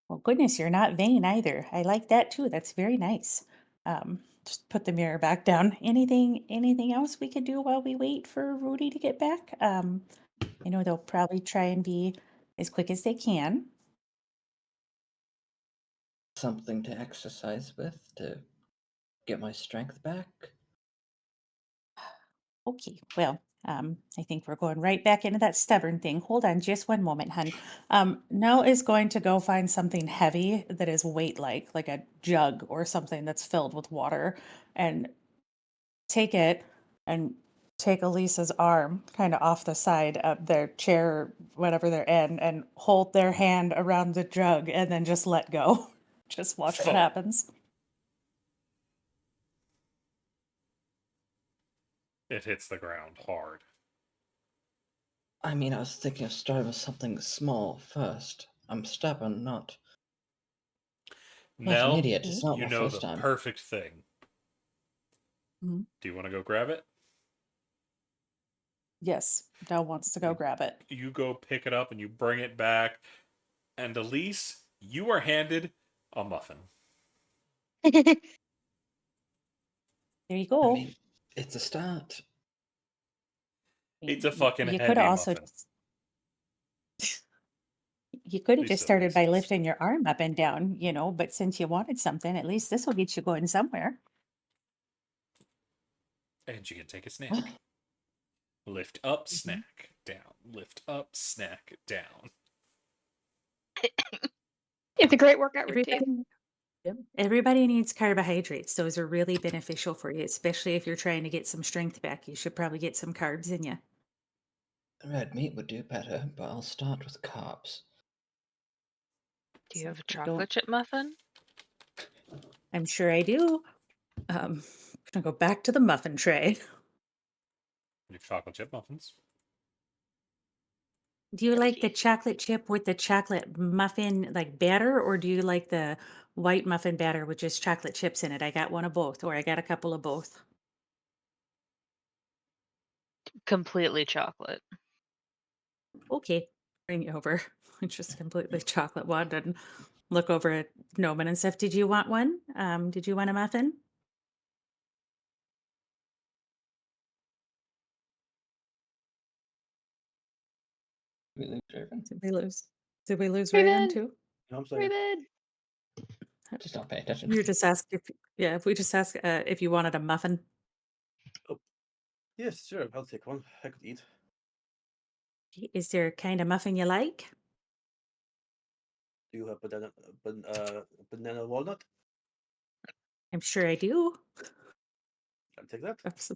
well, goodness, you're not vain either. I like that too. That's very nice. Just put the mirror back down. Anything else we could do while we wait for Rudy to get back? I know they'll probably try and be as quick as they can. Something to exercise with to get my strength back. Okay, well, I think we're going right back into that stubborn thing. Hold on just one moment, hun. Nell is going to go find something heavy that is weight like a jug or something that's filled with water, and take it and take Elisa's arm kind of off the side of their chair, whatever they're in, and hold their hand around the jug and then just let go. Just watch what Thump. happens. It hits the ground hard. I mean, I was thinking of starting with something small first. I'm stubborn, not an Nell, idiot. It's not you my know first the time. perfect thing. Mhm. Do you want to go grab it? Yes, Nell wants to go You, grab it. you go pick it up and you bring it back. And Elise, you are handed a muffin. There you I go. mean, it's a start. It's a You fucking you could have heavy also muffin. you could At have just least started by Elise's. lifting your arm up and down, but since you wanted something, at least this will get you going somewhere. And you can take a snack. Lift up, Mhm. snack, down. Lift up, snack, down. It's a great workout routine. Everybody, yep. Everybody needs carbohydrates. Those are really beneficial for you, especially if you're trying to get some strength back. You should probably get some carbs in you. Red meat would do better, but I'll start with carbs. Do you have a Exactly. chocolate chip muffin? I'm sure I do. I'm gonna go back to the muffin tray. Your chocolate chip muffins. Do you like the Yummy. chocolate chip with the chocolate muffin like batter, or do you like the white muffin batter with just chocolate chips in it? I got one of both, or I got a couple of both. Completely chocolate. Okay, bring it over. Just completely chocolate one and look over at Noman and stuff. Did you want one? Did you want a muffin? We lose Raven. Did we lose? Did we lose Raven Raven, too? No, I'm sorry. Raven. Just don't pay attention. You just asked if yeah, if we just ask if you wanted a muffin. Yes, sure. I'll take one. I could eat. Is there a kind of muffin you like? Do you have banana walnut? I'm sure I do. I'll take that. That's a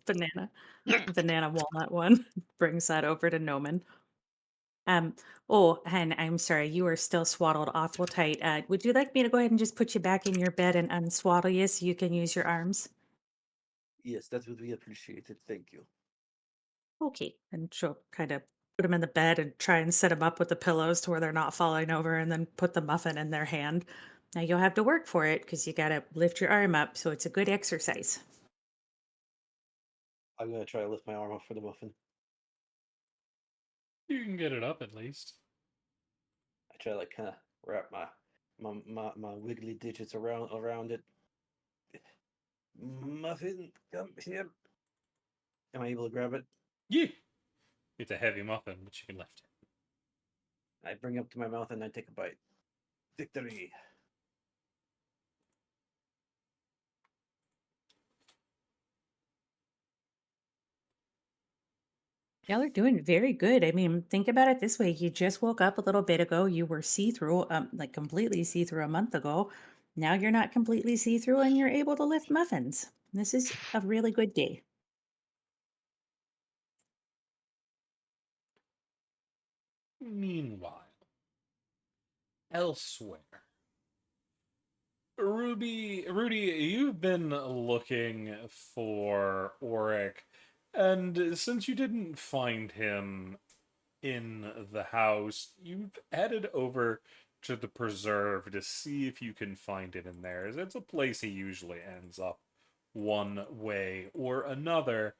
banana walnut one. Brings that over to Noman. Oh, hen, I'm sorry, you are still swaddled awful tight. Would you like me to go ahead and just put you back in your bed and unswaddle you so you can use your arms? Yes, that would be appreciated. Thank you. Okay. And she'll kind of put them in the bed and try and set them up with the pillows to where they're not falling over and then put the muffin in their hand. Now you'll have to work for it because you got to lift your arm up. So it's a good exercise. I'm gonna try to lift my arm up for the muffin. You can get it up at least. I try to like kind of wrap my wiggly digits around it. Muffin, come here. Am I able to grab it? Yeah. It's a heavy muffin, but you can lift it. I bring it up to my mouth and I take a bite. Victory. Y'all are doing very good. I mean, think about it this way. You just woke up a little bit ago. You were see-through, like completely see-through a month ago. Now you're not completely see-through and you're able to lift muffins. This is a really good day. Meanwhile, elsewhere, Rudy, you've been looking for Auric, and since you didn't find him in the house, you've headed over to the preserve to see if you can find him in there. It's a place he usually ends up one way or another.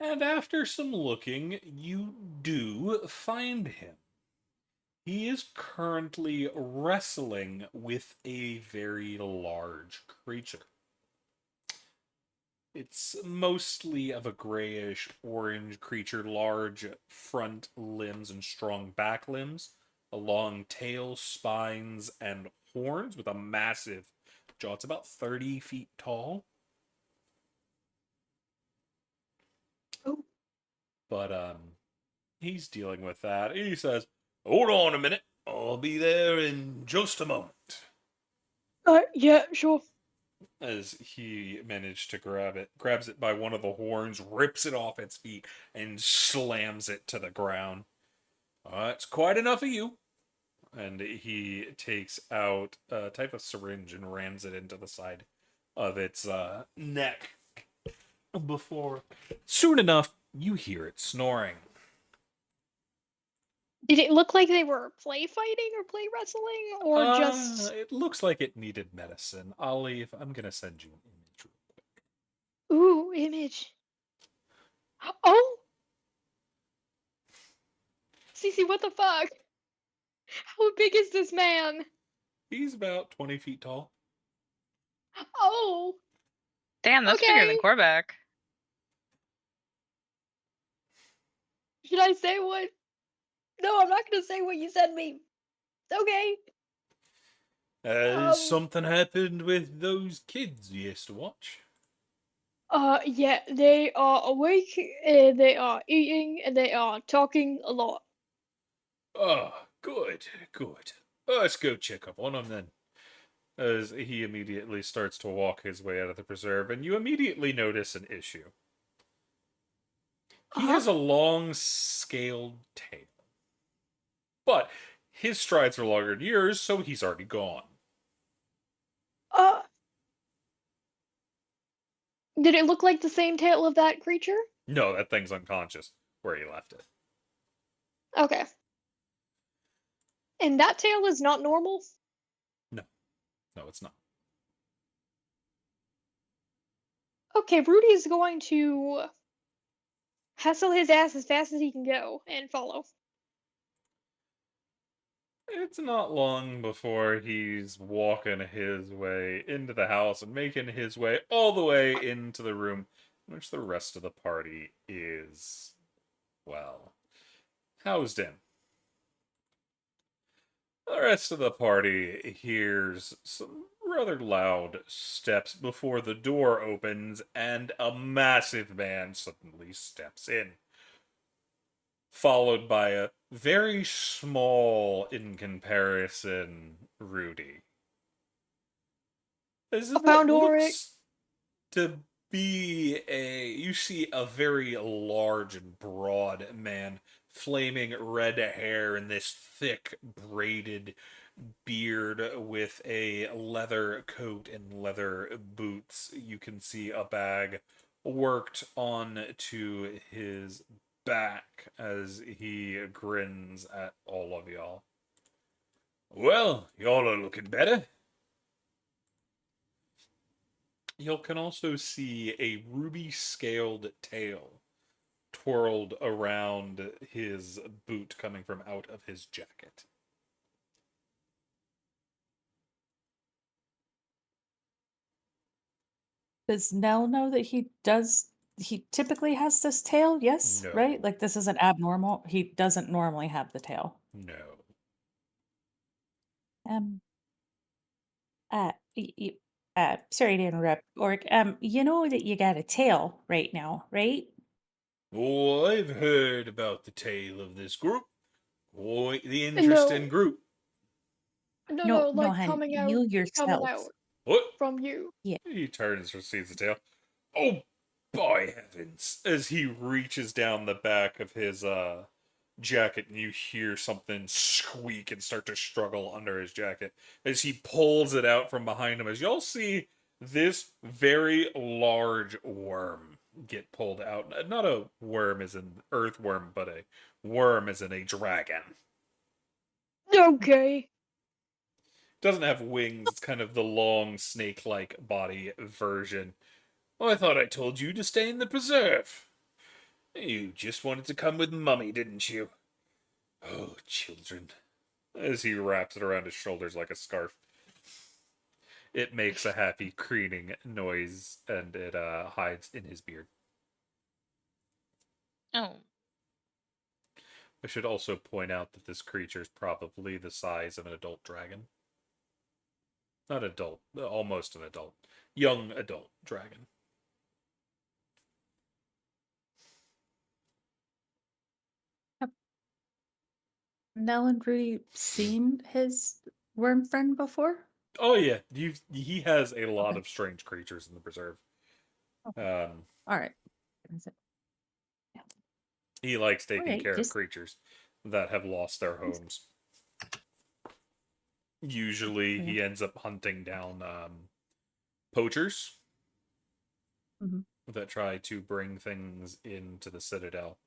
And after some looking, you do find him. He is currently wrestling with a very large creature. It's mostly of a grayish orange creature, large front limbs and strong back limbs, a long tail, spines, and horns with a massive jaw. It's about 30 feet tall. Oh. But he's dealing with that. He says, "Hold on a minute. I'll be there in just a moment." Yeah, sure. As he managed to grabs it by one of the horns, rips it off its feet, and slams it to the ground. That's quite enough of you. And he takes out a type of syringe and rams it into the side of its neck. Before, soon enough, you hear it snoring. Did it look like they were play fighting or play wrestling or just? It looks like it needed medicine. Olive, I'm gonna send you an image real quick. Ooh, image. Oh, Cece, what the fuck? How big is this man? He's about 20 feet tall. Oh, Damn, that's bigger than okay. Corback. Should I say what? No, I'm not gonna say what you sent me. Okay. Has something happened with those kids you used to watch? Yeah, they are awake, and they are eating, and they are talking a lot. Oh, good. Let's go check up on them then. As he immediately starts to walk his way out of the preserve, and you immediately notice an issue. He has a long, scaled tail. But his strides are longer than yours, so he's already gone. Did it look like the same tail of that creature? No, that thing's unconscious where he left it. Okay. And that tail is not normal? No, it's not. Okay, Rudy is going to hustle his ass as fast as he can go and follow. It's not long before he's walking his way into the house and making his way all the way into the room in which the rest of the party is, well, housed in. The rest of the party hears some rather loud steps before the door opens and a massive man suddenly steps in, followed by a very small, in comparison, Rudy. This is A what pound Auric. looks to be you see a very large and broad man, flaming red hair and this thick braided beard with a leather coat and leather boots. You can see a bag worked on to his back as he grins at all of y'all. Well, y'all are looking better. You can also see a ruby scaled tail twirled around his boot coming from out of his jacket. Does Nell know that he typically has this tail? Yes, No. right? Like this isn't abnormal. He doesn't normally have the tail. No. Um, sorry to interrupt, Orc. You know that you got a tail right now, right? Oh, I've heard about the tale of this group. Quite the No, interesting group. no, No, no, no, like hun, coming you out yourself. What? from you. Yeah. He turns and sees the tail. Oh, by heavens! As he reaches down the back of his jacket, and you hear something squeak and start to struggle under his jacket as he pulls it out from behind him. As y'all see this very large worm get pulled out. Not a worm as in earthworm, but a worm as in a dragon. Okay. Doesn't have wings. It's kind of the long snake-like body version. Oh, I thought I told you to stay in the preserve. You just wanted to come with Mummy, didn't you? Oh, children. As he wraps it around his shoulders like a scarf. It makes a happy crooning noise, and it hides in his beard. Oh, I should also point out that this creature is probably the size of an adult dragon. Not adult, almost an adult. Young adult dragon. Nell and Rudy seen his worm friend before? Oh yeah, he has a lot Okay. of strange creatures in the preserve. Okay. All right. Is it- He likes taking Alright, care of just- creatures that have lost their homes. Usually, he ends up hunting down poachers Mhm. that try to bring things into the citadel,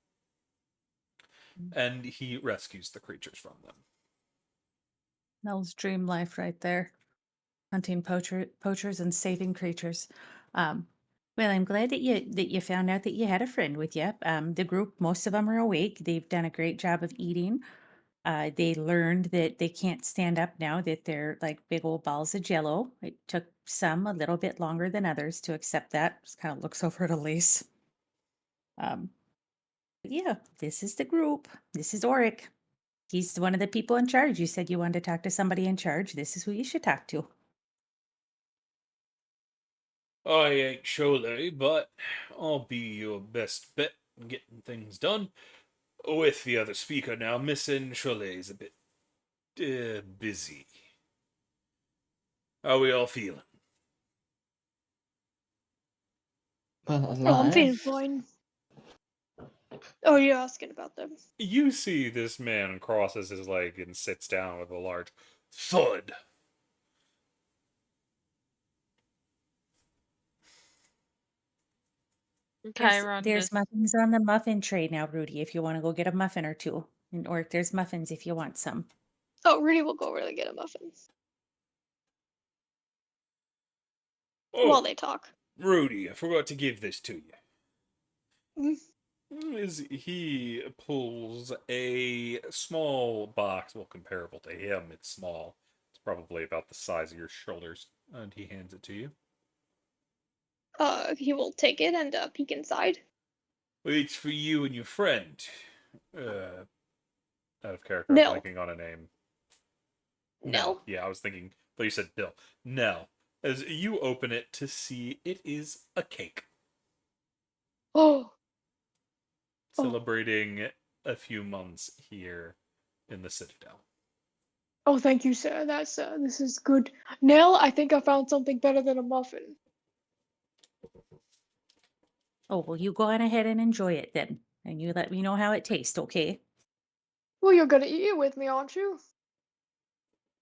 Mm. and he rescues the creatures from them. Nell's dream life right there. Hunting poachers and saving creatures. Well, I'm glad that you found out that you had a friend with you. The group, most of them are awake. They've done a great job of eating. They learned that they can't stand up now, that they're like big old balls of jello. It took some a little bit longer than others to accept that. Just kind of looks over at Elise. But yeah, this is the group. This is Oric. He's one of the people in charge. You said you wanted to talk to somebody in charge. This is who you should talk to. I ain't surely, but I'll be your best bet in getting things done. With the other speaker now missing, Cholet's a bit busy. How we all feeling? Well, Oh, I'm feeling alive. fine. Oh, you're asking about them. You see this man crosses his leg and sits down with a large thud. Chiron There's just muffins on the muffin tray now, Rudy, if you want to go get a muffin or two. Or there's muffins if you want some. Oh, Rudy will go over to get a muffin while Oh, they talk. Rudy, I forgot to give this to you. Mm. As he pulls a small box, well, comparable to him, it's small. It's probably about the size of your shoulders, and he hands it to you. He will take it and peek inside. It's for you and your friend. Out of character, I'm Nell. blanking on a name. Nell. Yeah, I was thinking, but you said Bill. Nell. As you open it to see, it is a cake. Oh. Celebrating a few months here in the Citadel. Oh, thank you, sir. This is good. Nell, I think I found something better than a muffin. Oh, well, you go on ahead and enjoy it then. And you let me know how it tastes, okay? Well, you're gonna eat it with me, aren't you?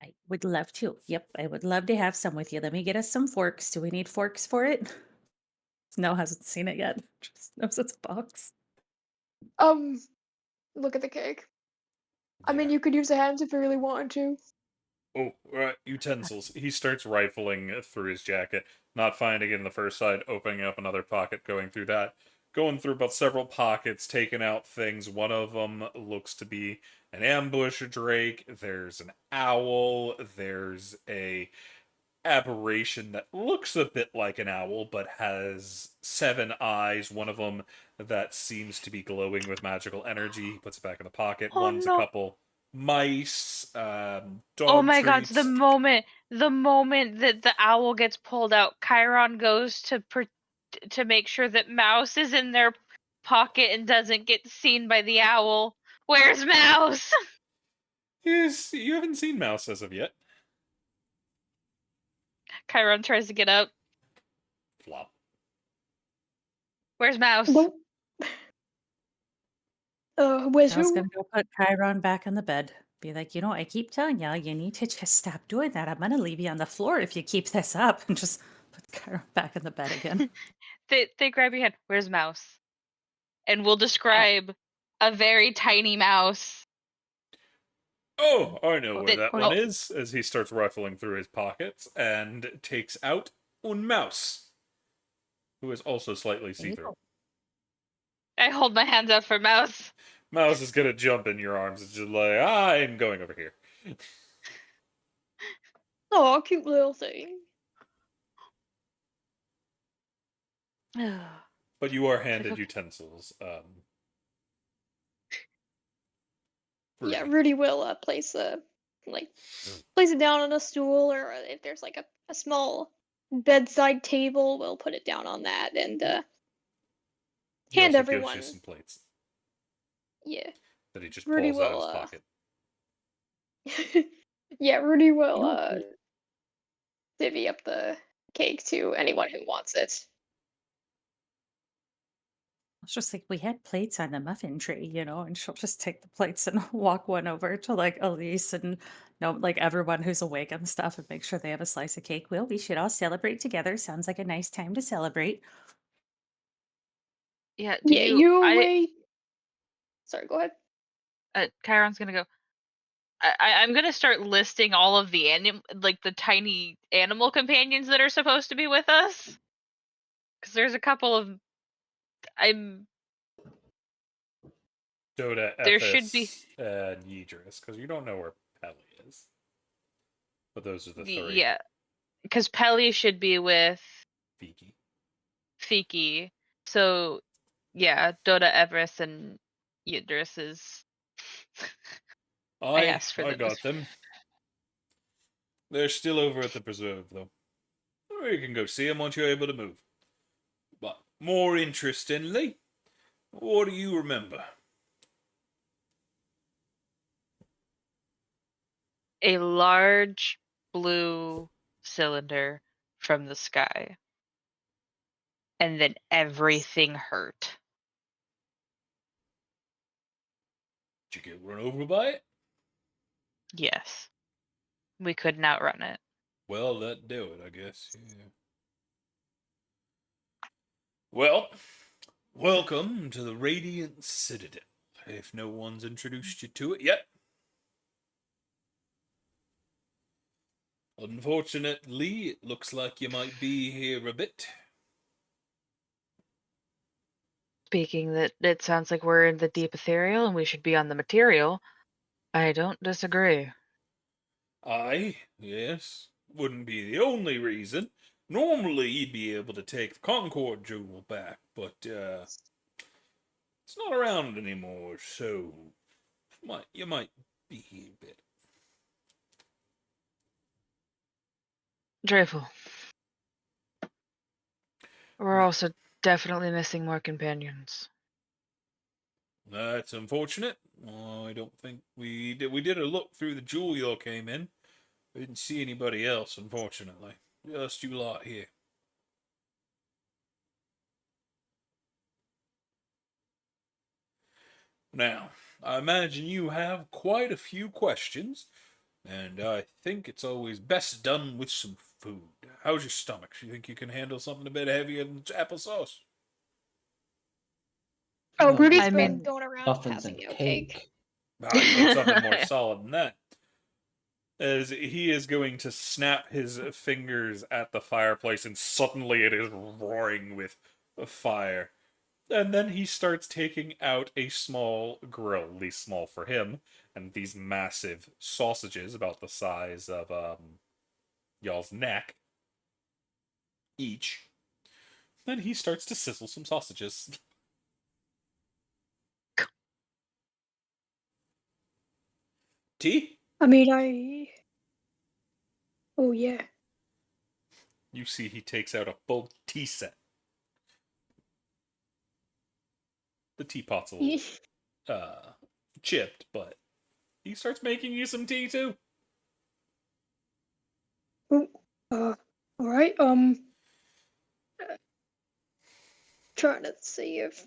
I would love to. Yep, I would love to have some with you. Let me get us some forks. Do we need forks for it? No, hasn't seen it yet. Just knows it's a box. Look at the cake. I Yeah. mean, you could use the hands if you really wanted to. Oh, utensils. He starts rifling through his jacket, not finding it in the first side, opening up another pocket, going through that. Going through about several pockets, taking out things. One of them looks to be an ambush drake. There's an owl. There's a aberration that looks a bit like an owl, but has 7 eyes. One of them that seems to be glowing with magical energy. He puts it back in the pocket. Oh One's a no. couple mice, Oh dog my god, treats. the moment that the owl gets pulled out, Chiron goes to make sure that Mouse is in their pocket and doesn't get seen by the owl. Where's Mouse? Yes, you haven't seen Mouse as of yet. Chiron tries to get up. Flop. Where's Mouse? Nope. Where's I was who? gonna go put Chiron back in the bed. Be like, I keep telling you, you need to just stop doing that. I'm gonna leave you on the floor if you keep this up, and just put Chiron back in the bed again. They grab your hand. Where's Mouse? And we'll describe a very tiny mouse. Oh, I know Or- where That that or- one is, as he starts rifling through his pockets and takes out un mouse, who is also slightly There you see-through. go. I hold my hands out for Mouse. Mouse is gonna jump in your arms. It's just like, I'm going over here. Oh, cute little thing. But you are handed utensils. Yeah, Rudy. Rudy will place place it down on a stool, or if there's like a small bedside table, we'll put it down on that and He hand also gives everyone. you some plates Yeah, that he just Rudy pulls out of will. his pocket. Yeah, Rudy will know, divvy up the cake to anyone who wants it. It's just like we had plates on the muffin tray, and she'll just take the plates and walk one over to like Elise and like everyone who's awake and stuff and make sure they have a slice of cake. Well, we should all celebrate together. Sounds like a nice time to celebrate. Yeah, Yeah, you wait. Sorry, go ahead. Chiron's gonna go. I'm gonna start listing all of the the tiny animal companions that are supposed to be with us. Because there's a couple of Dota, there should be Ephes, and Yidris, because you don't know where Pelly is. But those are the 3. yeah, because Pelly should be with Fiki. Fiki. So yeah, Dota, Everest, and Yidris is. I asked for I them. got them. They're still over at the preserve, though. Or you can go see them once you're able to move. But more interestingly, what do you remember? A large blue cylinder from the sky. And then everything hurt. Did you get run over by it? Yes. We couldn't outrun it. Well, that'd do it, I guess. Yeah. Well, welcome to the Radiant Citadel, if no one's introduced you to it yet. Unfortunately, it looks like you might be here a bit. Speaking that it sounds like we're in the deep ethereal and we should be on the material. I don't disagree. Aye, yes. Wouldn't be the only reason. Normally, you'd be able to take the Concord jewel back, but, it's not around anymore, so you might be here a bit. Dreyful. We're also definitely missing more companions. That's unfortunate. I don't think we did. We did a look through the jewel y'all came in. We didn't see anybody else, unfortunately. Just you lot here. Now, I imagine you have quite a few questions, And I think it's always best done with some food. How's your stomach? Do you think you can handle something a bit heavier than applesauce? Oh, No, Rudy's I we've been got mean- going around muffins passing and out cake. cake. Ah, you want something more solid than that. As he is going to snap his fingers at the fireplace, and suddenly it is roaring with fire. And then he starts taking out a small grill, at least small for him, and these massive sausages about the size of y'all's neck each. Then he starts to sizzle some sausages. Tea? I mean, oh yeah. You see he takes out a full tea set. The teapot's a little chipped, but he starts making you some tea too. Oh, all right. Trying to see if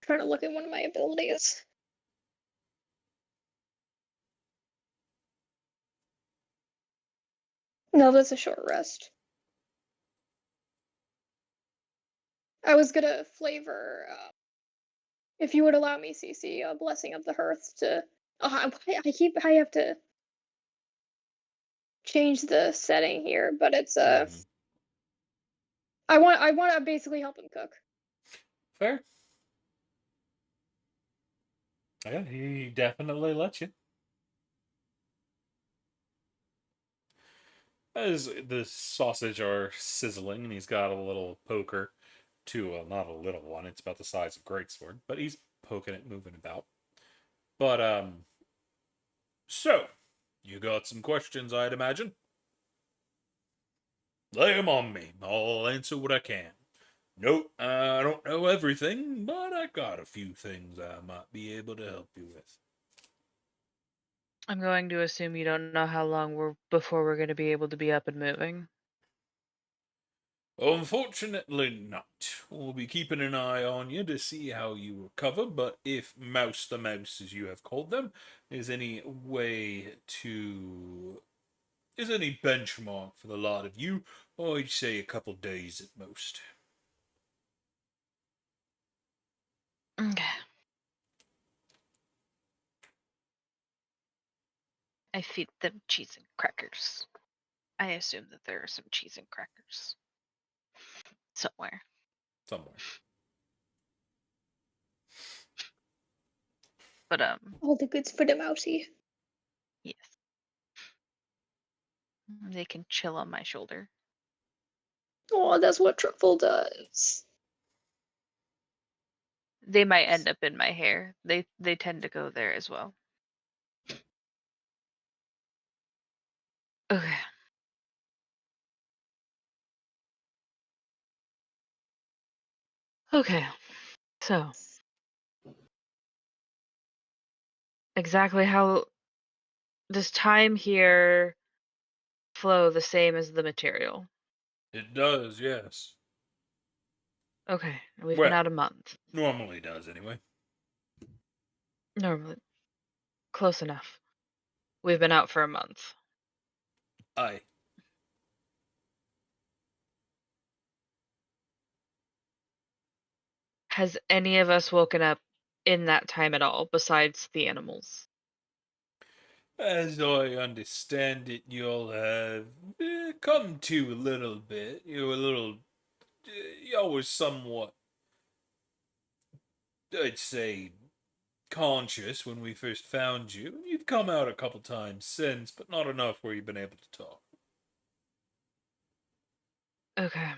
trying to look at one of my abilities. No, that's a short rest. I was gonna flavor, if you would allow me, CC, Blessing of the Hearth to. I have to change the setting here, but it's Mhm. I want to basically help him cook. Fair. Yeah, he definitely lets you. As the sausage are sizzling, and he's got a little poker to, well, not a little one, it's about the size of a greatsword, but he's poking it, moving about. But, so, you got some questions, I'd imagine? Lay 'em on me. I'll answer what I can. Nope, I don't know everything, but I got a few things I might be able to help you with. I'm going to assume you don't know how long before we're going to be able to be up and moving. Unfortunately not. We'll be keeping an eye on you to see how you recover, but if Mouse the Mouse, as you have called them, is any benchmark for the lot of you, I'd say a couple days at most. Okay. I feed them cheese and crackers. I assume that there are some cheese and crackers somewhere. Somewhere. But All the goods for the mousey. yes. They can chill on my shoulder. Oh, that's what truffle does. They might end up in my hair. They tend to go there as well. Okay. Okay. So, exactly how does time here flow the same as the material? It does, yes. Okay. And we've been Well, out a month. normally does, anyway. Normally. Close enough. We've been out for a month. Aye. Has any of us woken up in that time at all, besides the animals? As I understand it, you'll have come to a little bit. You're a little. You was somewhat, I'd say, conscious when we first found you. You've come out a couple times since, but not enough where you've been able to talk. Okay.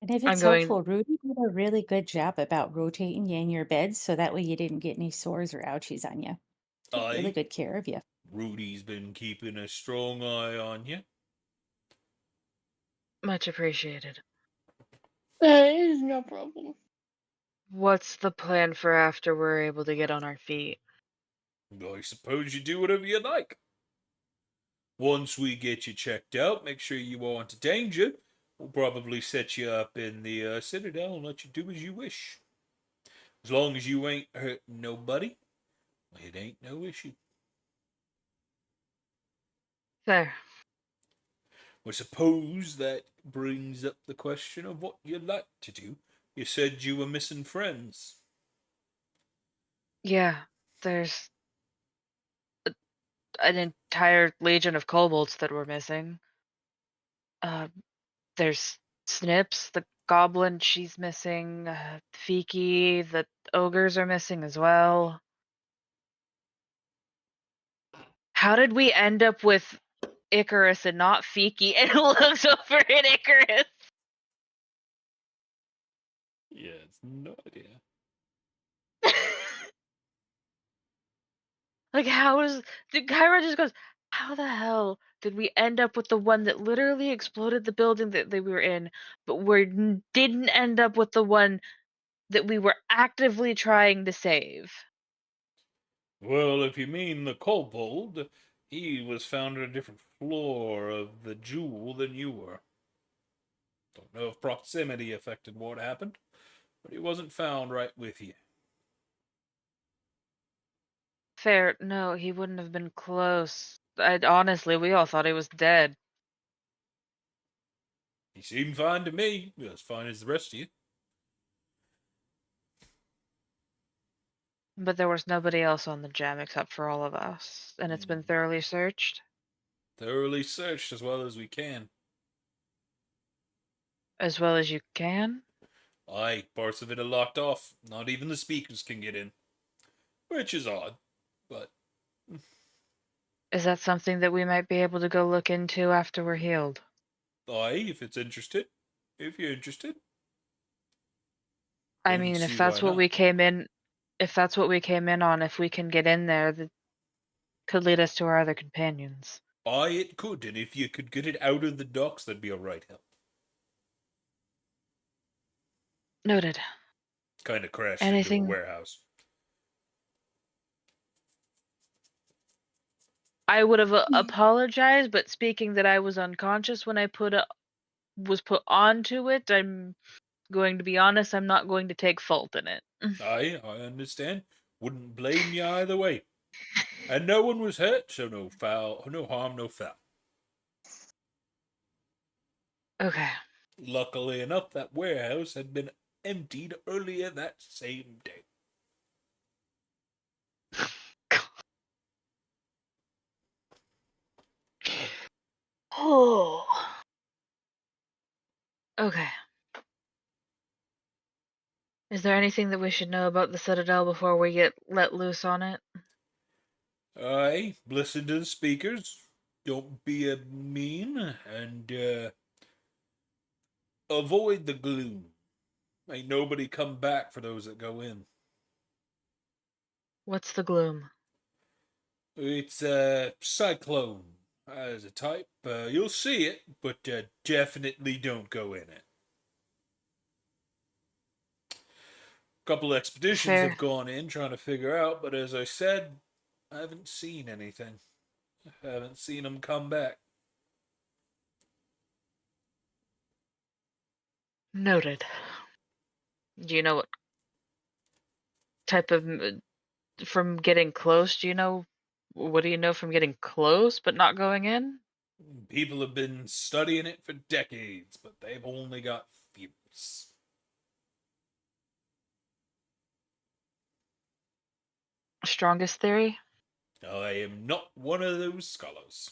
And if I'm it's going. helpful, Rudy did a really good job about rotating you in your bed so that way you didn't get any sores or ouchies on you. Took really Aye. good care of you. Rudy's been keeping a strong eye on you. Much appreciated. It is no problem. What's the plan for after we're able to get on our feet? I suppose you do whatever you like. Once we get you checked out, make sure you aren't in danger. We'll probably set you up in the Citadel and let you do as you wish. As long as you ain't hurt nobody, it ain't no issue. Fair. I suppose that brings up the question of what you'd like to do. You said you were missing friends. Yeah, there's an entire legion of kobolds that we're missing. Uh, there's Snips, the goblin, she's missing. Fiki, the ogres are missing as well. How did we end up with Icarus and not Fiki? And looks over at Icarus. Yeah, it's no idea. Like, Kyra just goes, how the hell did we end up with the one that literally exploded the building that we were in, but didn't end up with the one that we were actively trying to save? Well, if you mean the kobold, he was found on a different floor of the jewel than you were. Don't know if proximity affected what happened, but he wasn't found right with you. Fair, no, he wouldn't have been close. Honestly, we all thought he was dead. He seemed fine to me, as fine as the rest of you. But there was nobody else on the gem except for all of us, and it's been thoroughly searched. Thoroughly searched as well as we can. As well as you can? Aye, parts of it are locked off. Not even the speakers can get in. Which is odd, but Is that something that we might be able to go look into after we're healed? aye, if it's interested. If you're interested. I Don't mean, see why not. if that's what we came in on, if we can get in there, that could lead us to our other companions. Aye, it could, and if you could get it out of the docks, that'd be a right help. Noted. Kind of crashed into a Anything? warehouse. I would have apologized, but speaking that I was unconscious when I was put onto it, I'm going to be honest, I'm not going to take fault in it. Aye, I understand. Wouldn't blame you either way. And no one was hurt, so no harm, no foul. Okay. Luckily enough, that warehouse had been emptied earlier that same day. Oh. Okay. Is there anything that we should know about the Citadel before we get let loose on it? Aye, listen to the speakers. Don't be a mean, and avoid the gloom. Ain't nobody come back for those that go in. What's the gloom? It's a cyclone as a type. You'll see it, but definitely don't go in it. A couple expeditions Fair. have gone in trying to figure out, but as I said, I haven't seen anything. I haven't seen them come back. Noted. Do you know what type of from getting close? What do you know from getting close but not going in? People have been studying it for decades, but they've only got theories. Strongest theory? I am not one of those scholars.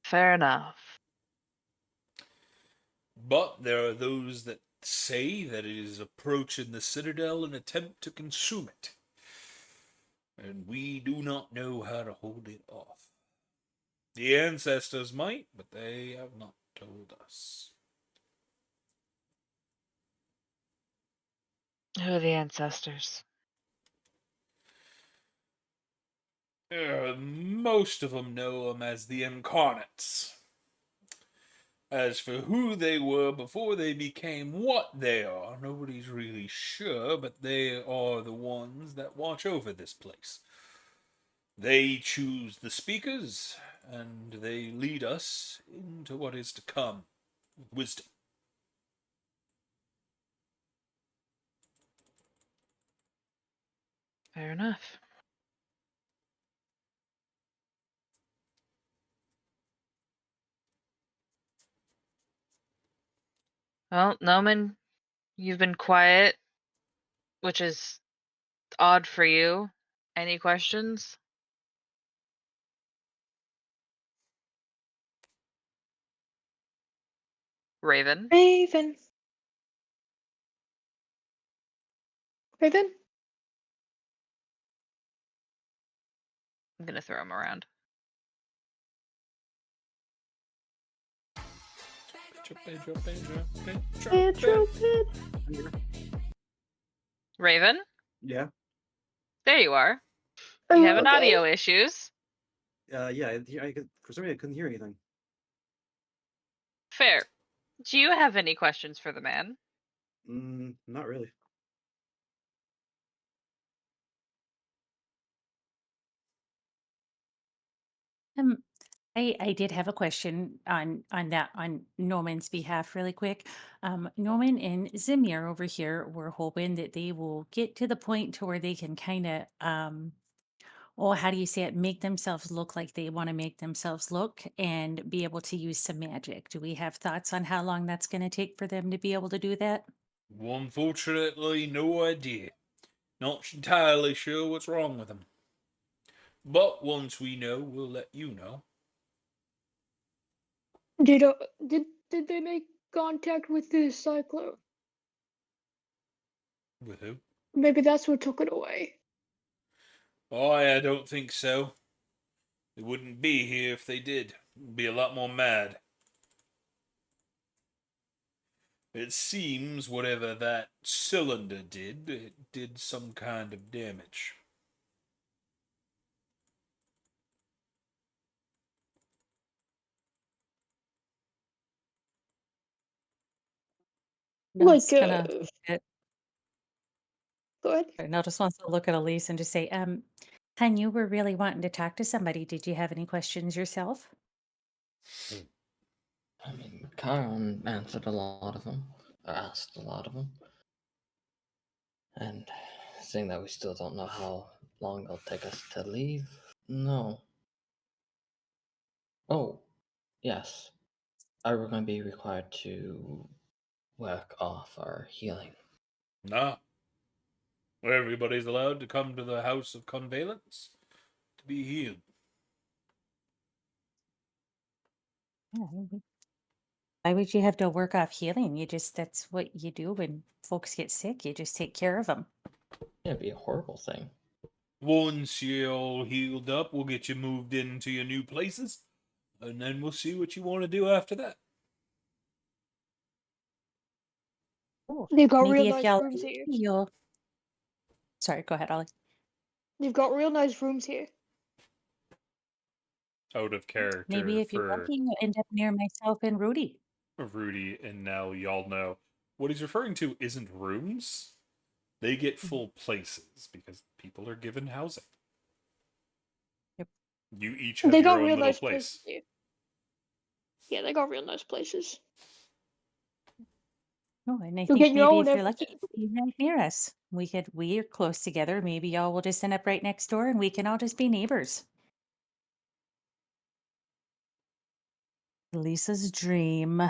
Fair enough. But there are those that say that it is approaching the Citadel in an attempt to consume it. And we do not know how to hold it off. The ancestors might, but they have not told us. Who are the ancestors? Most of them know them as the Incarnates. As for who they were before they became what they are, nobody's really sure, but they are the ones that watch over this place. They choose the speakers, and they lead us into what is to come with wisdom. Fair enough. Well, Noman, you've been quiet, which is odd for you. Any questions? Raven? Raven. Raven? I'm gonna throw him around. Pedro Pit. Raven? Yeah. There you are. You have an Okay. audio issues. Yeah. For some reason, I couldn't hear anything. Fair. Do you have any questions for the man? Not really. Um, I did have a question on Norman's behalf really quick. Norman and Zamir over here were hoping that they will get to the point to where they can kind of or how do you say it, make themselves look like they want to make themselves look and be able to use some magic. Do we have thoughts on how long that's going to take for them to be able to do that? Well, unfortunately, no idea. Not entirely sure what's wrong with them. But once we know, we'll let you know. Did did they make contact with the cyclone? With who? Maybe that's what took it away. Oh, I don't think so. They wouldn't be here if they did. It'd be a lot more mad. It seems whatever that cylinder did, it did some kind of damage. Nels Like, gonna look at go ahead. Nell just wants to look at Elise and just say, Hen, you were really wanting to talk to somebody. Did you have any questions yourself? I mean, Chiron answered a lot of them, or asked a lot of them. And saying that we still don't know how long it'll take us to leave, no. Oh, yes. Are we going to be required to work off our healing? Nah. Everybody's allowed to come to the House of Convalence to be healed. Yeah, why would you have to work off healing? That's what you do when folks get sick. You just take care of them. It'd be a horrible thing. Once you're all healed up, we'll get you moved into your new places, and then we'll see what you want to do after that. Cool. They've got real Maybe if nice y'all, rooms here. you'll. Sorry, go ahead, Ollie. They've got real nice rooms here. Out of character Maybe if you're for lucky, you'll end up near myself and Rudy. Rudy and Nell, y'all know what he's referring to isn't rooms. They get full places because people are given housing. Yep. You each have They your got own real little nice place. places here. Yeah, they got real nice places. Oh, and I You'll think get your maybe own if you're lucky, everything. you'll be right near us. We're close together. Maybe y'all will just end up right next door and we can all just be neighbors. Lisa's dream.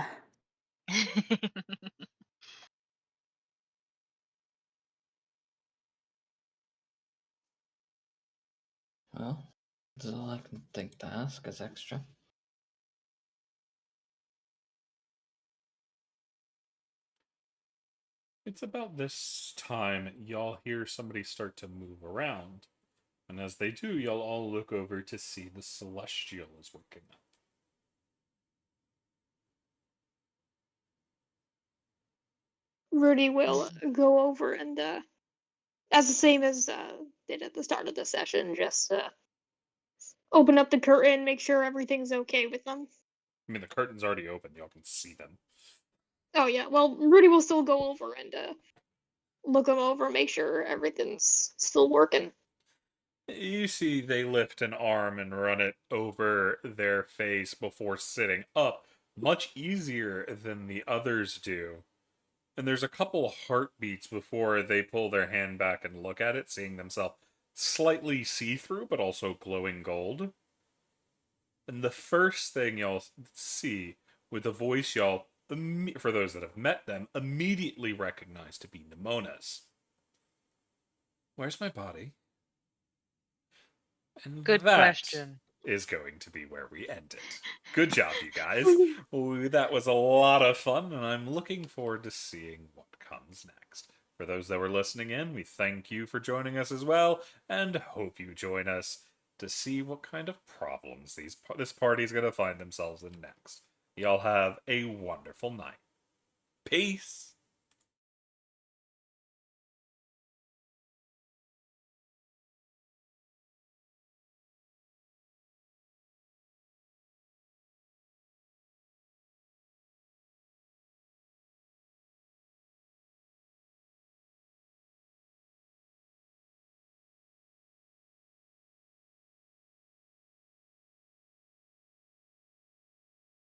Well, that's all I can think to ask is extra. It's about this time y'all hear somebody start to move around. And as they do, y'all all look over to see the Celestial is waking up. Rudy will go over and, as the same as did at the start of the session, just open up the curtain, make sure everything's okay with them. I mean, the curtain's already open. Y'all can see them. Oh yeah, well, Rudy will still go over and look them over, make sure everything's still working. You see they lift an arm and run it over their face before sitting up, much easier than the others do. And there's a couple heartbeats before they pull their hand back and look at it, seeing themselves slightly see-through, but also glowing gold. And the first thing y'all see with the voice y'all, for those that have met them, immediately recognize to be Nemona's. Where's my body? And Good that question. is going to be where we end it. Good job, you guys. That was a lot of fun, and I'm looking forward to seeing what comes next. For those that were listening in, we thank you for joining us as well, and hope you join us to see what kind of problems this party's going to find themselves in next. Y'all have a wonderful night. Peace!